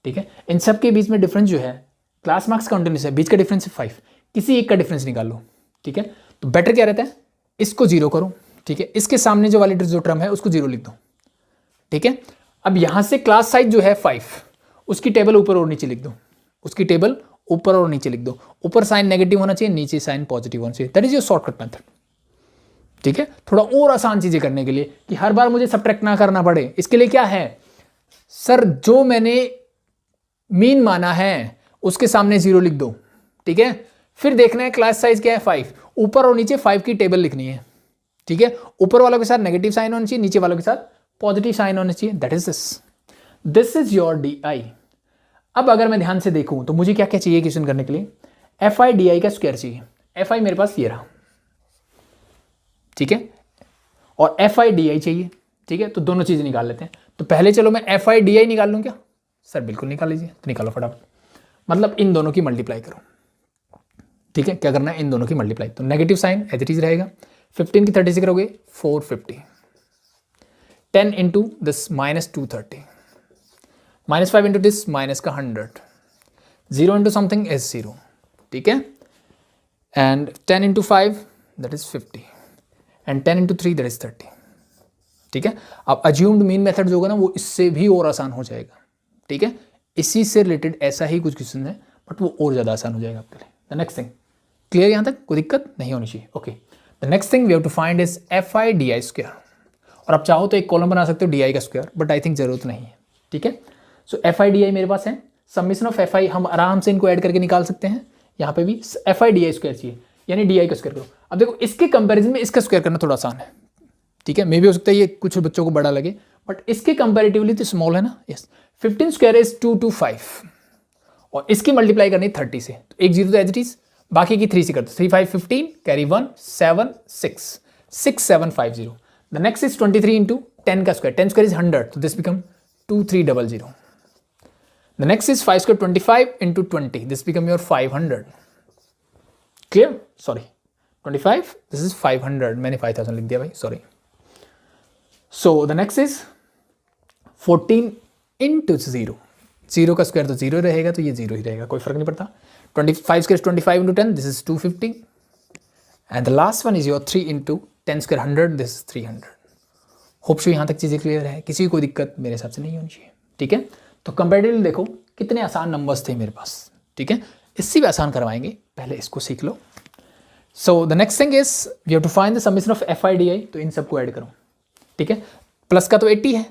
ठीक है। इन सब के बीच में डिफरेंस जो है, क्लास मार्क्स कंटिन्यूस है, बीच का डिफरेंस है 5, किसी एक का डिफरेंस निकाल लो, ठीक है। तो बेटर क्या रहता है, इसको 0 करो, ठीक है, इसके सामने जो वाली जो टर्म है उसको 0 लिख दो, ठीक है। अब यहाँ से क्लास साइज जो है 5, उसकी टेबल ऊपर और नीचे लिख दो, उसकी टेबल ऊपर और नीचे लिख दो, ऊपर साइन नेगेटिव होना चाहिए, नीचे साइन पॉजिटिव होना चाहिए, that is your shortcut method, ठीक है। थोड़ा और आसान चीजें करने के लिए कि हर बार मुझे सब्ट्रैक्ट ना करना पड़े, इसके लिए क्या है, सर जो मैंने मीन माना है उसके सामने 0 लिख दो, ठीक है। फिर देखना है क्लास साइज क्या है 5, ऊपर और नीचे 5 की टेबल लिखनी है, ठीक है। ऊपर वालों के साथ नेगेटिव साइन होना चाहिए, नीचे वालों के साथ पॉजिटिव साइन होना चाहिए, that is this is your D I. अब अगर मैं ध्यान से देखूं तो मुझे क्या क्या चाहिए क्वेश्चन करने के लिए, एफ आई डी आई का स्क्वायर चाहिए। एफ आई मेरे पास ये रहा, ठीक है, और एफ आई डी आई चाहिए, ठीक है। तो दोनों चीजें निकाल लेते हैं। तो पहले चलो मैं एफ आई डी आई निकाल लूं क्या, सर बिल्कुल निकाल लीजिए, तो निकालो फटाफट। मतलब इन दोनों की मल्टीप्लाई करो, ठीक है। क्या करना है, इन दोनों की मल्टीप्लाई, तो negative sign as it is रहेगा, 15 की 30 से करोगे 450, 10 into this minus 230, -5 into this minus का 100, 0 इंटू समथिंग इज 0, ठीक है। And 10 into 5 that is 50 and 10 into 3 that is 30, ठीक है। अब अज्यूम्ड मीन मेथड जो होगा ना वो इससे भी और आसान हो जाएगा, ठीक है। इसी से रिलेटेड ऐसा ही कुछ क्वेश्चन है बट वो और ज़्यादा आसान हो जाएगा आपके लिए। द नेक्स्ट थिंग, क्लियर यहाँ तक? कोई दिक्कत नहीं होनी चाहिए। Okay, the next thing we have to find is F I D I square. और आप चाहो तो एक कॉलम बना सकते हो डी आई का स्क्वायर, बट आई थिंक जरूरत नहीं है। ठीक है, सो एफ आई डी आई मेरे पास है, समीशन ऑफ एफ आई हम आराम से इनको ऐड करके निकाल सकते हैं। यहाँ पे भी F I D I square चाहिए, यानी डी आई का स्क्वायर करो। अब देखो इसके कंपैरिजन में इसका स्क्वायर करना थोड़ा आसान है। ठीक है, मे भी हो सकता है ये कुछ बच्चों को बड़ा लगे, बट इसके कंपैरेटिवली तो स्मॉल है ना। यस, 15 स्क्वायर इज 225 और इसकी मल्टीप्लाई करनी 30 से, तो एक जीरो तो एज इट इज, बाकी की 3 से करते 3 5 15 carry 1 7 6 6750। The next is 23 into 10 का स्क्वायर, 10 स्क्वायर इज 100, तो this become 2300। The next is 5 square 25 into 20, this become your 500। Clear? Sorry 25, this is 500, मैंने 5000 लिख दिया भाई, sorry. So the next is 14 into 0, 0 का स्क्वायर तो 0 रहेगा, तो ये 0 ही रहेगा, कोई फर्क नहीं पड़ता। 25 square 25 into 10, this is 250 and the last one is your 3 into 10 square 100, this is 300। Hope so यहाँ तक चीज़ें क्लियर है, किसी को कोई दिक्कत मेरे हिसाब से नहीं होनी चाहिए। ठीक है, तो कंपैरेटिवली देखो कितने आसान नंबर्स थे मेरे पास। ठीक है, इससे भी आसान करवाएंगे, पहले इसको सीख लो। So the next thing is we have to find the summation of F I D i, तो इन सबको ऐड करो। ठीक है, प्लस का तो 80 है,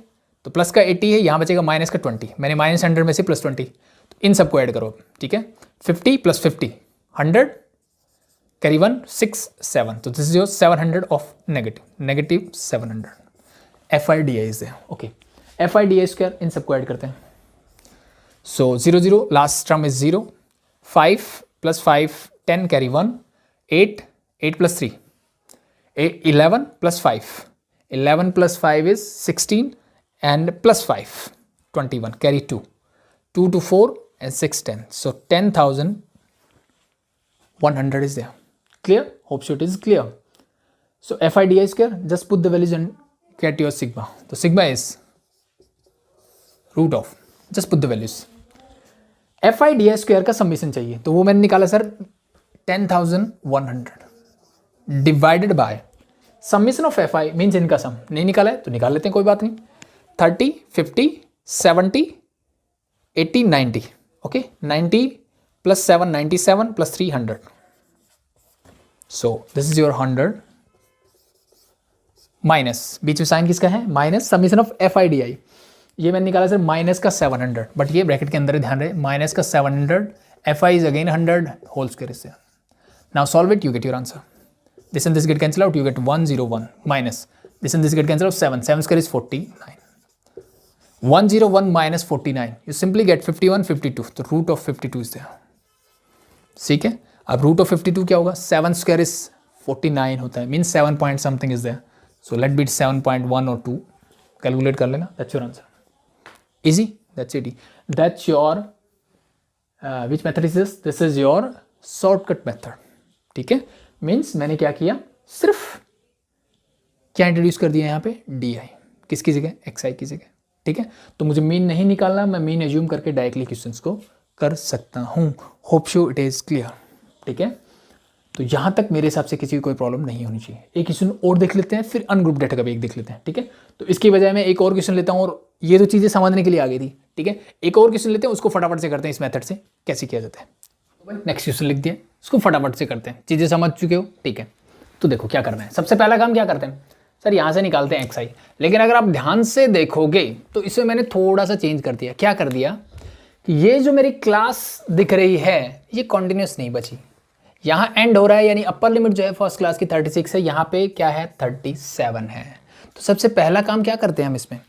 तो प्लस का 80 है, यहाँ बचेगा माइनस का 20, मैंने माइनस 100 में से प्लस 20, तो इन सबको ऐड करो। ठीक है, 50 प्लस 50 100 कैरी 1 6 7, तो this is your 700 of negative 700। F I D I is there. Okay, f I D I square, इन सबको ऐड करते हैं। So 0 0 last term is 0, 5 plus 5 10 carry 1 8 8 plus 3 11 plus 5 11 plus 5 is 16 and plus 5 21 carry 2 2 to 4 and 6 10, so 10,100 is there. Clear? Hope so it is clear. So fi di square, just put the values and get your sigma. So sigma is root of, just put the values. fi di square का summation चाहिए, तो वो मैंने निकाला sir 10,100 divided by summation of F I means इनका सम नहीं निकाला है तो निकाल लेते हैं, कोई बात नहीं। 30 50 70 80 90, okay 90 plus 7 97 plus 300, so this is your 100 minus, बीच में साइन किसका है minus, summation of F I D i, ये मैंने निकाला सर माइनस का 700, बट ये ब्रैकेट के अंदर ध्यान रहे, माइनस का 700, f i is again 100 whole square इससे। Now solve it, you get your answer. This and this get cancel out, you get 101 minus this and this get cancel out 7 square is 49, 101 minus 49, you simply get 51 52, तो root of 52 is there। ठीक है, अब root of 52 क्या होगा, 7 square is 49 होता है, means 7 point something is there, so let be 7.1 or 2, calculate कर लेना, that's your answer, easy, that's it, that's your which method is this is your shortcut method। ठीक है, मीन्स मैंने क्या किया, सिर्फ क्या इंट्रोड्यूस कर दिया यहाँ पे डी आई, किसकी जगह एक्स आई की जगह। ठीक है, तो मुझे मीन नहीं निकालना, मैं मीन एज्यूम करके डायरेक्टली क्वेश्चंस को कर सकता हूँ। Hope show it is clear. ठीक है, तो यहाँ तक मेरे हिसाब से किसी की कोई प्रॉब्लम नहीं होनी चाहिए। एक क्वेश्चन और देख लेते हैं, फिर अनग्रुप डेटा का भी एक देख लेते हैं। ठीक है, तो इसकी बजाय मैं एक और क्वेश्चन लेता हूँ, और ये तो चीज़ें समझने के लिए आ गई थी। ठीक है, एक और क्वेश्चन लेते हैं, उसको फटाफट से करते हैं, इस मेथड से कैसे किया जाता है। नेक्स्ट क्वेश्चन लिख दिया, उसको फटाफट से करते हैं, चीज़ें समझ चुके हो। ठीक है, तो देखो क्या करना है, सबसे पहला काम क्या करते हैं सर, यहाँ से निकालते हैं एक्स आई, लेकिन अगर आप ध्यान से देखोगे तो इसे मैंने थोड़ा सा चेंज कर दिया। क्या कर दिया कि ये जो मेरी क्लास दिख रही है ये कॉन्टिन्यूस नहीं बची, यहाँ एंड हो रहा है, यानी अपर लिमिट जो है फर्स्ट क्लास की 36 है, यहाँ पे क्या है 37 है। तो सबसे पहला काम क्या करते हैं हम इसमें,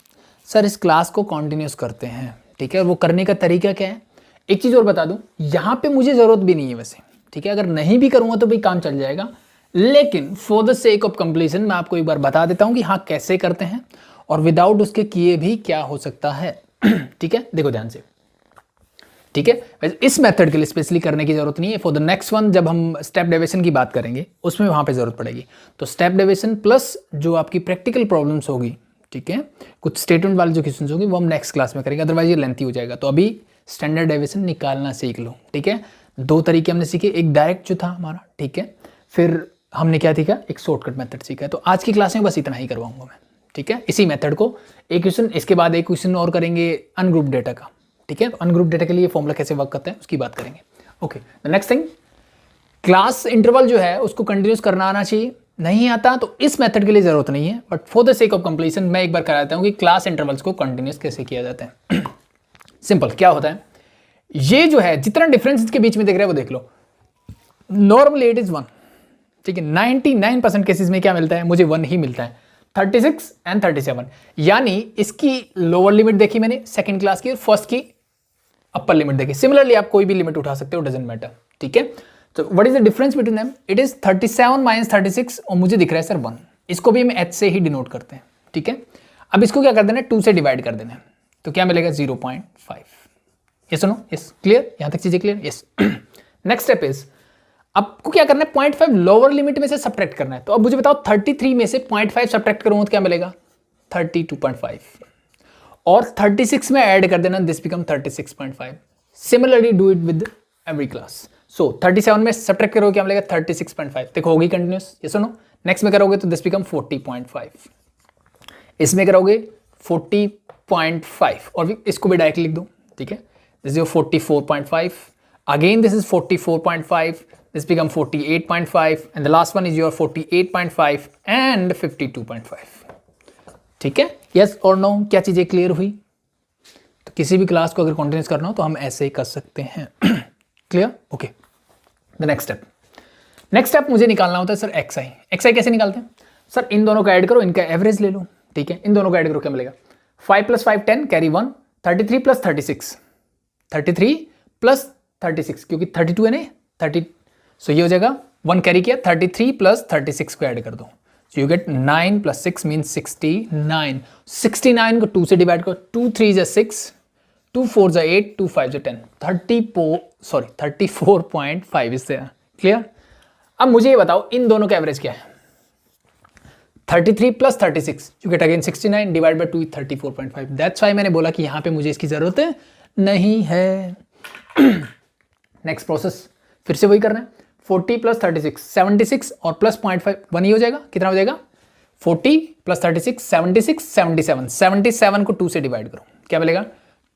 सर इस क्लास को कॉन्टिन्यूस करते हैं। ठीक है, वो करने का तरीका क्या है, एक चीज़ और बता दूं, यहाँ पे मुझे ज़रूरत भी नहीं है वैसे। ठीक है, अगर नहीं भी करूँगा तो भी काम चल जाएगा, लेकिन for the sake of completion मैं आपको एक बार बता देता हूँ कि हाँ कैसे करते हैं, और विदाउट उसके किए भी क्या हो सकता है। ठीक है, देखो ध्यान से। ठीक है, वैसे इस मेथड के लिए स्पेशली करने की जरूरत नहीं है, फॉर द नेक्स्ट वन जब हम स्टेप डेविएशन की बात करेंगे उसमें वहाँ पे जरूरत पड़ेगी। तो स्टेप डेविएशन प्लस जो आपकी प्रैक्टिकल प्रॉब्लम्स होगी, ठीक है, कुछ स्टेटमेंट वाले जो क्वेश्चन होगी वो हम नेक्स्ट क्लास में करेंगे, अदरवाइज ये लेंथी हो जाएगा। तो अभी स्टैंडर्ड डेविएशन निकालना सीख लो। ठीक है, दो तरीके हमने सीखे, एक डायरेक्ट जो था हमारा, ठीक है, फिर हमने क्या सीखा, एक शॉर्टकट मेथड सीखा। तो आज की क्लास में बस इतना ही करवाऊंगा मैं। ठीक है, इसी मेथड को एक क्वेश्चन, इसके बाद एक क्वेश्चन और करेंगे अनग्रुप डेटा का। ठीक है, तो अनग्रुप डेटा के लिए फॉर्मूला कैसे वर्क करता है उसकी बात करेंगे। Okay, the next thing, class interval जो है उसको कंटिन्यूस करना आना चाहिए, नहीं आता तो इस मेथड के लिए जरूरत नहीं है, but for the sake of completion मैं एक बार कराता हूँ कि क्लास इंटरवल्स को कंटिन्यूस कैसे किया जाता है। सिंपल क्या होता है, ये जो है जितना डिफरेंस इसके बीच में देख रहे हैं वो देख लो, नॉर्मली इट इज 1, ठीक है। 99% केसेस में क्या मिलता है, मुझे 1 ही मिलता है, 36 एंड 37, यानी इसकी लोअर लिमिट देखी मैंने सेकंड क्लास की और फर्स्ट की अपर लिमिट देखी। सिमिलरली आप कोई भी लिमिट उठा सकते हो, डजंट मैटर, ठीक है। तो what is the difference between them, it is 37 minus 36 और मुझे दिख रहा है सर 1, इसको भी हम h से ही डिनोट करते हैं, ठीक है। अब इसको क्या कर देना है, 2 से डिवाइड कर देना है, तो क्या मिलेगा 0.5। ये सुनो, यस क्लियर, यहां तक चीजें clear, yes. Next step is आपको क्या करना है, 0.5 लोअर लिमिट में से सब्ट्रैक्ट करना है। तो अब मुझे बताओ 33 में से 0.5 सब्ट्रैक्ट करूंगा तो क्या मिलेगा 32.5, और 36 में ऐड कर देना, this become 36.5। Similarly do it with every class. So 37 में सब्ट्रैक्ट करोगे क्या मिलेगा 36.5, देखो होगी कंटिन्यूस, ये सुनो। नेक्स्ट में करोगे तो दिस बिकम 40.5, इसमें करोगे 40.5, और इसको भी डायरेक्ट लिख दो, ठीक है। This is 44.5, again this is 44.5, this become 48.5 and the last one is your 48.5 and 52.5, ठीक है। yes और no, क्या चीजें क्लियर हुई। तो किसी भी क्लास को अगर कंटिन्यूस करना हो तो हम ऐसे ही कर सकते हैं। Clear, okay. The next step मुझे निकालना होता है सर xi कैसे निकालते हैं सर, इन दोनों का ऐड करो, इनका एवरेज ले लो, ठीक है। इन दोनों का ऐड करो क्या मिलेगा, 5 + 5 10 कैरी 1, 33 + 36, 33 + 36 क्योंकि 32 है ना 30, सो ये हो जाएगा 1 कैरी किया, 33 + 36 को ऐड कर दो, सो यू गेट 9 + 6 मीन्स 69। 69 को 2 से डिवाइड करो, 2 3 = 6, 2 4 = 8, 2 5 = 10, 34.5 इससे क्लियर। अब मुझे ये बताओ इन दोनों का एवरेज क्या है, 33 + 36 you get again 69 divide by 2 34.5। That's why मैंने बोला कि यहां पे मुझे इसकी जरूरत नहीं है। नेक्स्ट प्रोसेस फिर से वही करना है, 40 + 36 76 और प्लस 0.5 1 ही हो जाएगा, कितना हो जाएगा 40 + 36 76 77, 77 को 2 से डिवाइड करो क्या मिलेगा,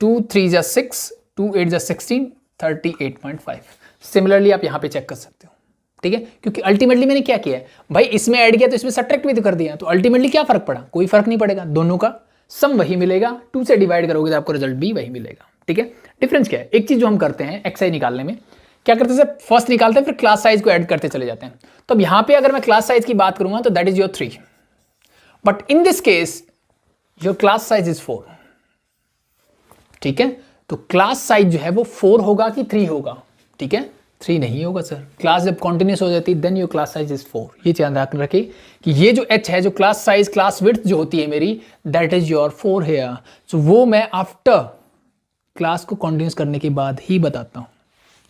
2 3 = 6, 2 8 = 16, 38.5। सिमिलरली आप यहां पे चेक कर सकते हो, ठीक है, क्योंकि अल्टीमेटली मैंने क्या किया है भाई, इसमें ऐड किया तो इसमें सब्ट्रैक्ट भी तो कर दिया, तो अल्टीमेटली क्या फर्क पड़ा, कोई फर्क नहीं पड़ेगा, दोनों का सम वही मिलेगा, 2 से डिवाइड करोगे तो आपको रिजल्ट भी वही मिलेगा, ठीक है। डिफरेंस क्या है, एक चीज जो हम करते हैं xi निकालने में क्या करते हैं सर, फर्स्ट निकालते हैं फिर क्लास साइज को ऐड करते चले जाते हैं। तो अब यहां पे अगर मैं क्लास साइज की बात करूंगा तो that is your 3, but in this case your class size is 4, ठीक है। तो क्लास साइज जो है वो 4 होगा कि 3 होगा, ठीक है, 3 नहीं होगा सर, क्लास जब कॉन्टिन्यूस हो जाती है then your class size is 4। ये ध्यान रखिए कि ये जो h है, जो क्लास साइज क्लास विड्थ जो होती है मेरी, दैट इज योर 4 हेयर। सो वो मैं आफ्टर क्लास को कॉन्टिन्यूस करने के बाद ही बताता हूं।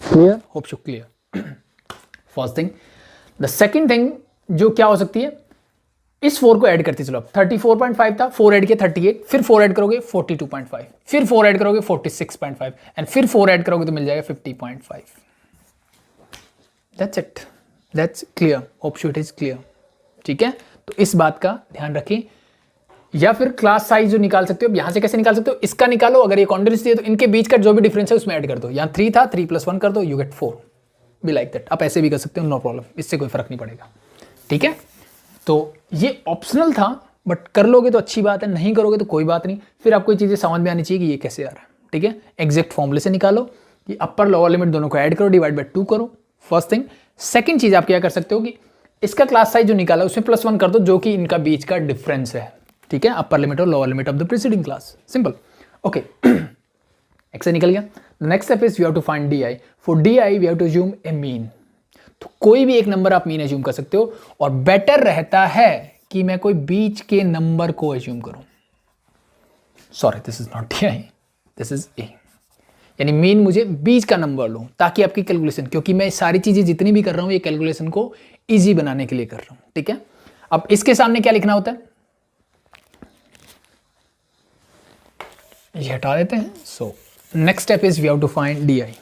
Clear, hope so clear. First thing, the second thing जो क्या हो सकती है, इस 4 को ऐड करते चलो, 34.5 था, 4 ऐड किया 38, फिर 4 ऐड करोगे 42.5, फिर 4 ऐड करोगे 46.5 एंड फिर 4 ऐड करोगे तो मिल जाएगा 50.5। That's it, that's clear, hope so it is clear, ठीक है। तो इस बात का ध्यान रखें। या फिर क्लास साइज जो निकाल सकते हो, यहां से कैसे निकाल सकते हो, इसका निकालो, अगर ये कॉन्टिन्यूस है तो इनके बीच का जो भी डिफरेंस है उसमें ऐड कर दो, यहां 3 था 3 + 1 कर दो, you get 4, be like that. आप ऐसे भी कर सकते हो, नो प्रॉब्लम, इससे कोई फर्क नहीं पड़ेगा, ठीक है। तो ये ऑप्शनल था, बट कर लोगे तो अच्छी बात है, नहीं करोगे तो कोई बात नहीं, फिर आपको ये चीजें समझ में आनी चाहिए कि ये कैसे आ रहा है, ठीक है। एग्जैक्ट फॉर्मूले से निकालो कि अपर लोअर लिमिट दोनों को ऐड करो, डिवाइड बाय 2 करो, फर्स्ट थिंग। सेकंड चीज आप क्या कर सकते हो कि इसका क्लास साइज जो निकाला उसमें +1 कर दो, जो कि इनका बीच का डिफरेंस है, ठीक है, अपर लिमिट और lower limit of the preceding class, simple, okay. X निकल गया। Next step is we have to find D I. For D I we have to assume a mean. तो कोई भी एक नंबर आप मीन अज्यूम कर सकते हो, और बेटर रहता है कि मैं कोई बीच के नंबर को अज्यूम करूं। Sorry, this is not D I, this is a, यानी मीन मुझे बीच का नंबर लूं ताकि आपकी कैलकुलेशन, क्योंकि मैं सारी चीजें जितनी भी कर रहा हूं ये कैलकुलेशन को इजी बनाने के लिए कर रहा हूं, ठीक है। अब इसके सामने क्या लिखना होता है, ये हटा देते हैं। So next step is we have to find D i.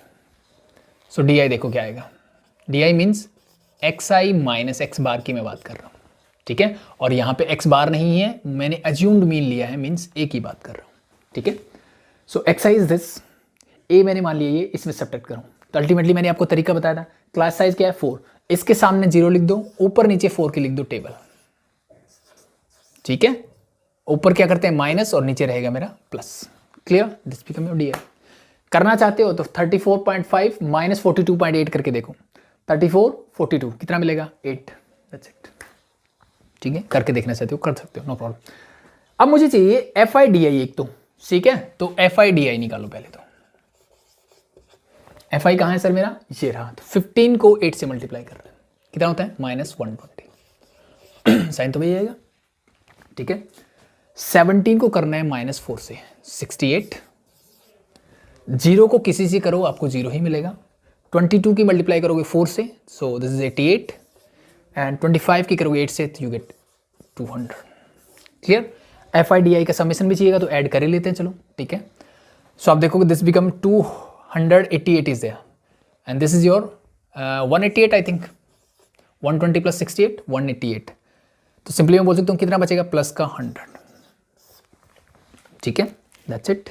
So d i देखो क्या आएगा, d i means x I minus x bar की मैं बात कर रहा हूं, ठीक है। और यहां पे एक्स बार नहीं है, मैंने अज्यूम्ड मीन लिया है, मीन्स ए की बात कर रहा हूं, ठीक है। सो एक्स आई इज दिस, ए मैंने मान लिया ये, इसमें सब्ट्रैक्ट करूं तो अल्टीमेटली मैंने आपको तरीका बताया था, क्लास साइज क्या है 4, इसके सामने 0 लिख दो, ऊपर नीचे 4 की लिख दो टेबल, ठीक है। ऊपर क्या करते हैं माइनस और नीचे रहेगा मेरा plus. Clear, this become your DI. करना चाहते हो तो 34.5 माइनस 42.8 करके देखो, 34 42 कितना मिलेगा 8, दैट्स इट। ठीक है, करके देखना चाहते हो कर सकते हो, नो प्रॉब्लम। अब मुझे चाहिए एफ आई डी आई एक तो, ठीक है, तो एफ आई डी आई निकालो पहले तो। एफ आई कहाँ है सर मेरा, ये रहा। तो 15 को 8 से मल्टीप्लाई कर रहे हैं, कितना होता है -120 साइन तो वही आएगा, ठीक है। 17 को करना है -4 से 68, 0 को किसी से करो आपको 0 ही मिलेगा। 22 की मल्टीप्लाई करोगे 4 से, सो दिस इज 88, एंड 25 की करोगे 8 से, तो you get 200। Clear, F I D I का समेशन भी चाहिएगा तो ऐड कर ही लेते हैं, चलो ठीक है। सो आप देखोगे this become 288 is there, and this is your 188 I think, 120 plus 68 188। तो सिंपली मैं बोल सकता हूँ कितना बचेगा प्लस का 100, ठीक है, दैट्स इट।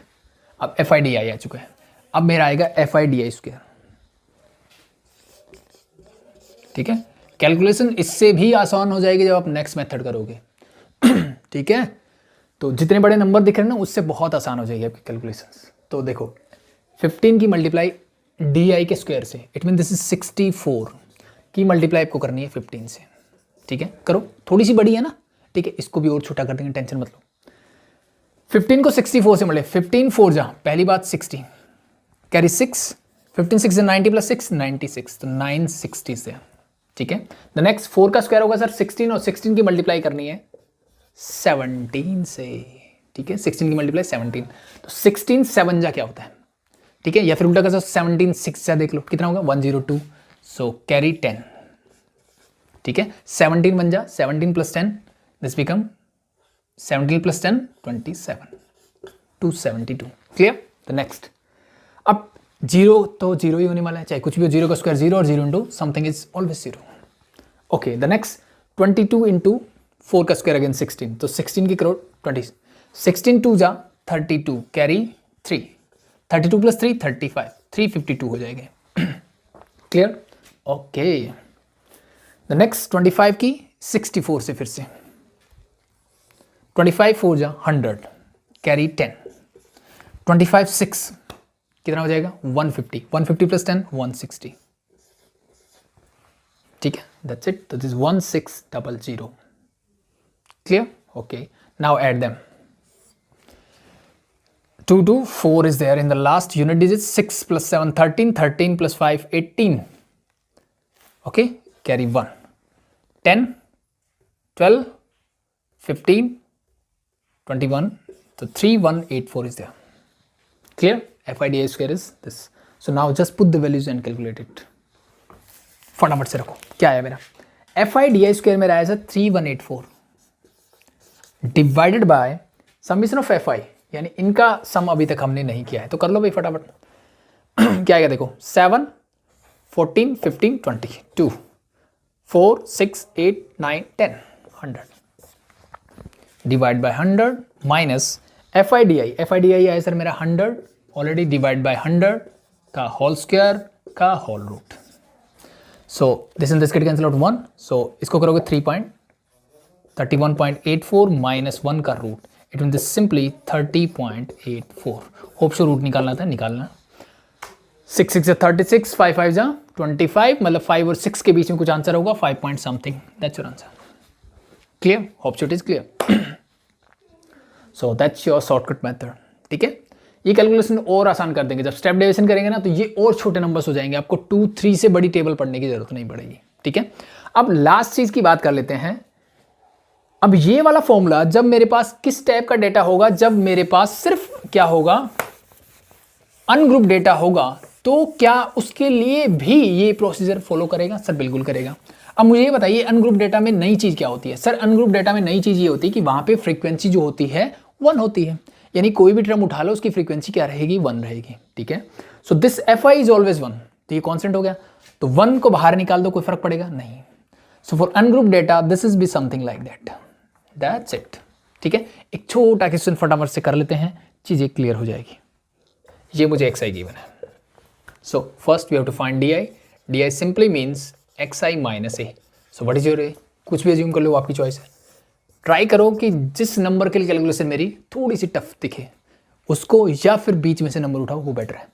अब एफ आई डी आई आ चुका है, अब मेरा आएगा F I D I square, ठीक है। कैलकुलेशन इससे भी आसान हो जाएगी जब आप नेक्स्ट मेथड करोगे ठीक है। तो जितने बड़े नंबर दिख रहे हैं ना उससे बहुत आसान हो जाएगी आपकी कैलकुलेशंस। तो देखो 15 की मल्टीप्लाई डी आई के स्क्वायर से, इट मीन दिस इज 64 की मल्टीप्लाई आपको करनी है 15 से, ठीक है। करो, थोड़ी सी बड़ी है ना, ठीक है, इसको भी और छोटा कर देंगे, टेंशन मत लो। 15 को 64 से मल्टे, 15 4 जा, पहली बात 60 कैरी 6, 15 6 90 प्लस 6 96, तो 960 से, ठीक है। द नेक्स्ट 4 का स्क्वायर होगा सर 16, और 16 की मल्टीप्लाई करनी है 17 से, ठीक है। 16 की मल्टीप्लाई 17, तो 16 7 जा क्या होता है, ठीक है, या फिर उल्टा कर सकते 17 6 जा, देख लो कितना होगा 102, सो कैरी 10, ठीक है। 17 बन जा, 17 plus 10 this become 17 plus 10 27, 272। Clear, the next. अब 0 तो 0 ही होने वाला है, चाहे कुछ भी हो, 0 का स्क्वायर 0 और 0 into something is always 0। Okay, the next 22 into 4 का स्क्वायर अगेन 16, तो 16 की करो 20, 16 2 जा 32 कैरी 3, 32 प्लस 3 35, 352 हो जाएंगे। Clear, okay. द नेक्स्ट 25 की 64 से फिर से 25 4 जा 100 कैरी 10, 25 6 कितना हो जाएगा 150, 150 प्लस 10 160, ठीक है, दैट्स इट। तो this 1600। Clear, okay, now add them. 2 2 4 is there in the last unit digits, 6 plus 7 13, 13 plus 5 18, okay, carry 1, 10 12 15 21, so 3184 is there. Clear, FIDI square is this. So now just put the values and calculate it. फटाफट से रखो, क्या आया मेरा FIDI square मेरा आया sir 3184 divided by summation of FI, यानी इनका सम अभी तक हमने नहीं किया है, तो कर लो भाई फटाफट। क्या आएगा देखो 7 14 15 20 2 4 6 8 9 10 100 डिवाइड बाय 100 माइनस FIDI आया सर मेरा 100 ऑलरेडी डिवाइड बाय 100 का होल स्क्वायर का whole root. So this and this get cancel out 1, so इसको करोगे 3.31.84 माइनस 1 का root, it mean this simply 30.84। Hope so root निकालना था, निकालना। 6 6 जा 36, 5 5 जा 25, मतलब 5 और 6 के बीच में कुछ आंसर होगा 5 point something, that's your answer. Clear, hope so it is clear. So that's your shortcut method, ठीक है। ये कैलकुलेशन और आसान कर देंगे, जब स्टेप डेविएशन करेंगे ना तो ये और छोटे नंबर्स हो जाएंगे, आपको 2 3 से बड़ी टेबल पढ़ने की जरूरत नहीं पड़ेगी, ठीक है। अब लास्ट चीज की बात कर लेते हैं। अब ये वाला फॉर्मूला जब मेरे पास किस टाइप का डेटा होगा, जब मेरे पास सिर्फ क्या होगा अनग्रुप डेटा होगा, तो क्या उसके लिए भी ये प्रोसीजर फॉलो करेगा? सर बिल्कुल करेगा। अब मुझे ये बताइए अनग्रुप डेटा में नई चीज क्या होती है? सर अनग्रुप डेटा में नई चीज ये होती है कि वहां पे फ्रीक्वेंसी जो होती है 1 होती है, यानी कोई भी टर्म उठा लो उसकी फ्रीक्वेंसी क्या रहेगी 1 रहेगी, ठीक है। So this FI is always 1, तो ये कॉन्स्टेंट हो गया, तो 1 को बाहर निकाल दो, कोई फर्क पड़ेगा नहीं। So for ungroup data this is B something like that, that's it, ठीक है। एक छोटा क्वेश्चन फटाफट से कर लेते हैं, चीजें क्लियर हो जाएगी। ये मुझे एक्सरसाइज गिवन है, So first we have to find di. Di simply means xi minus a. So what is your a? कुछ भी एज्यूम कर लो, आपकी चॉइस है. ट्राई करो कि जिस नंबर के लिए कैलकुलेशन मेरी थोड़ी सी टफ दिखे उसको या फिर बीच में से नंबर उठाओ, वो बेटर है.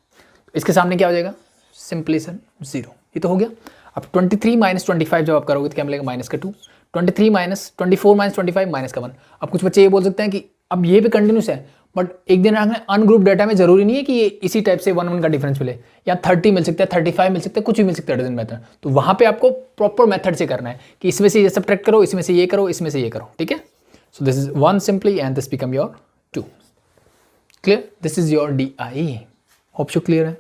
इसके सामने क्या हो जाएगा? Simply sir 0. ये तो हो गया. अब 23 माइनस 25 जब आप करोगे तो क्या मिलेगा? माइनस का 2. 23 माइनस 24 माइनस 25 माइनस का 1. अब कुछ बच्चे ये बोल सकते हैं कि अब ये भी कंटिन्यूस है, बट एक दिन रखना अनग्रुप डाटा में जरूरी नहीं है कि ये इसी टाइप से 1 1 का डिफरेंस मिले, या 30 मिल सकता है, 35 मिल सकता है, कुछ भी मिल सकता है डजंट मैटर. तो वहां पे आपको प्रॉपर मेथड से करना है कि इसमें से ये सब्ट्रैक्ट करो, इसमें से ये करो, इसमें से ये करो. ठीक है. So this is 1 simply and this become your 2. Clear? This is your DI. Hope so clear है.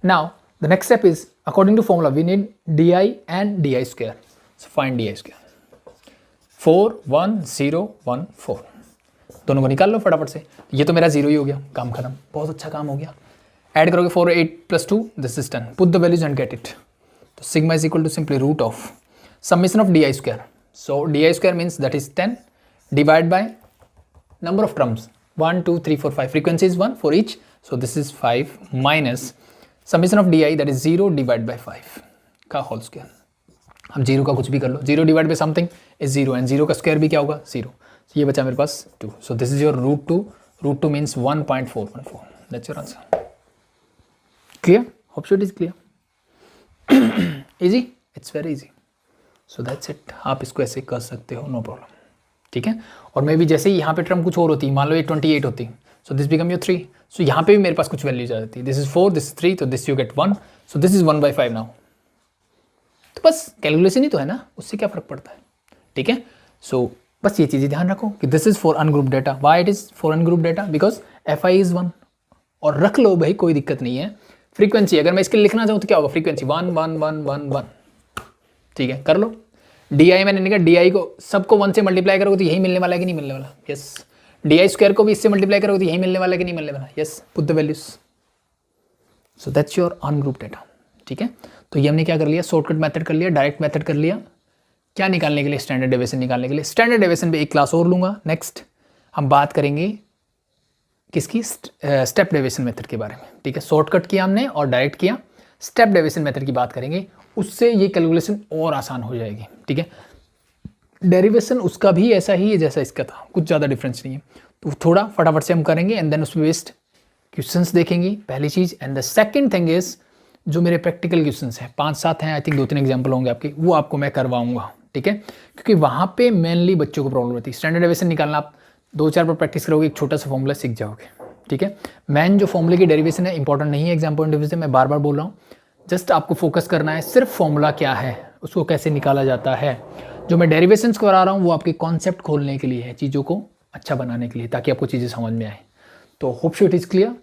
Now the next step is according to formula we need DI and DI square. So find DI square. 4 1 0 1 4. दोनों को निकाल लो फटाफट से. ये तो मेरा 0 ही हो गया, काम खत्म. बहुत अच्छा काम हो गया. ऐड करोगे 4 8 plus 2 this is 10. Put the values and get it. तो sigma is equal to simply root of summation of DI square. So DI square means that is 10 divide by number of terms 1 2 3 4 5. Frequency is 1 for each. So this is 5 minus summation of DI that is 0 divide by 5 का whole square. हम 0 का कुछ भी कर लो. 0 divide bye something is 0 and 0 का square भी क्या होगा? 0. ये बचा मेरे पास 2. So this is your root 2. Root 2 means 1.414. That's your answer. Clear? Hope so it is clear. Easy? It's very easy. So that's it. आप इसको ऐसे कर सकते हो, नो प्रॉब्लम. ठीक है. और मे भी जैसे ही यहाँ पे टर्म कुछ और होती, मान लो ये 28 होती, सो दिस बिकम योर 3. सो यहाँ पे भी मेरे पास कुछ वैल्यूज आ जाती. दिस इज 4, दिस इज 3, तो this you get 1. So this is 1/5 now. तो बस कैलकुलेशन ही तो है ना, उससे क्या फर्क पड़ता है. ठीक है. सो बस ये चीज़ें ध्यान रखो कि this is for ungroup data. Why it is for ungroup data? Because FI is 1. और रख लो भाई, कोई दिक्कत नहीं है. फ्रीक्वेंसी अगर मैं इसके लिए लिखना चाहूँ तो क्या होगा? फ्रीक्वेंसी 1 1 1 1 1. ठीक है, कर लो. DI मैंने नहीं कहा, DI को सबको 1 से मल्टीप्लाई करोगे तो यही मिलने वाला है कि नहीं मिलने वाला? यस. DI स्क्वायर को भी इससे मल्टीप्लाई करोगे तो यही मिलने वाला है कि नहीं मिलने वाला? Yes. Put the values. So that's your ungroup data. ठीक है. तो ये हमने क्या कर लिया? शॉर्टकट मेथड कर लिया, डायरेक्ट मेथड कर लिया. क्या निकालने के लिए? स्टैंडर्ड डेविएशन निकालने के लिए. स्टैंडर्ड डेविएशन पे एक क्लास और लूंगा. नेक्स्ट हम बात करेंगे किसकी? स्टेप डेविएशन मेथड के बारे में. ठीक है. शॉर्टकट किया हमने और डायरेक्ट किया. स्टेप डेविएशन मेथड की बात करेंगे, उससे ये कैलकुलेशन और आसान हो जाएगी. ठीक है. डेरिवेशन उसका भी ऐसा ही है जैसा इसका था, कुछ ज़्यादा डिफरेंस नहीं है. तो थोड़ा फटाफट से हम करेंगे एंड देन उसमें बेस्ड क्वेश्चंस देखेंगे, पहली चीज़. And the second thing is जो मेरे प्रैक्टिकल क्वेश्चंस हैं 5-7 हैं, आई थिंक 2-3 एग्जाम्पल होंगे आपके, वो आपको मैं करवाऊंगा. ठीक है. क्योंकि वहाँ पे मेनली बच्चों को प्रॉब्लम होती है. स्टैंडर्ड डेविएशन निकालना आप 2-4 बार प्रैक्टिस करोगे, एक छोटा सा फॉर्मूला सीख जाओगे. ठीक है. मेन जो फॉर्मूले की डेरिवेशन है इंपॉर्टेंट नहीं है एग्जाम पॉइंट ऑफ व्यू से, मैं बार बार बोल रहा हूँ. जस्ट आपको फोकस करना है सिर्फ फॉर्मूला क्या है, उसको कैसे निकाला जाता है. जो मैं डेरिवेशंस करा रहा हूँ वो आपके कॉन्सेप्ट खोलने के लिए है, चीज़ों को अच्छा बनाने के लिए, ताकि आपको चीज़ें समझ में आए. तो hope so it is clear.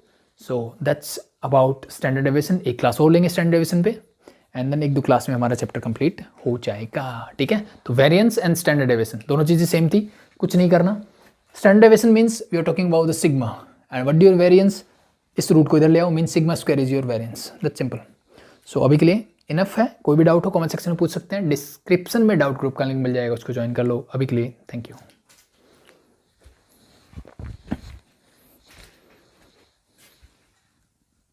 So that's about standard deviation. एक क्लास और लेंगे स्टैंडर्ड डेविएशन पे एंड देन 1-2 क्लास में हमारा चैप्टर कंप्लीट हो जाएगा. ठीक है. तो वेरिएंस एंड स्टैंडर्ड डेविएशन दोनों चीज़ें सेम थी, कुछ नहीं करना. Standard deviation means we are talking about the sigma and what your variance. इस रूट को इधर ले आओ, means sigma square is your variance. That's simple. So अभी के लिए इनफ है. कोई भी डाउट हो कमेंट सेक्शन में पूछ सकते हैं. डिस्क्रिप्शन में डाउट ग्रुप का लिंक मिल जाएगा, उसको ज्वाइन कर लो. अभी के लिए थैंक यू.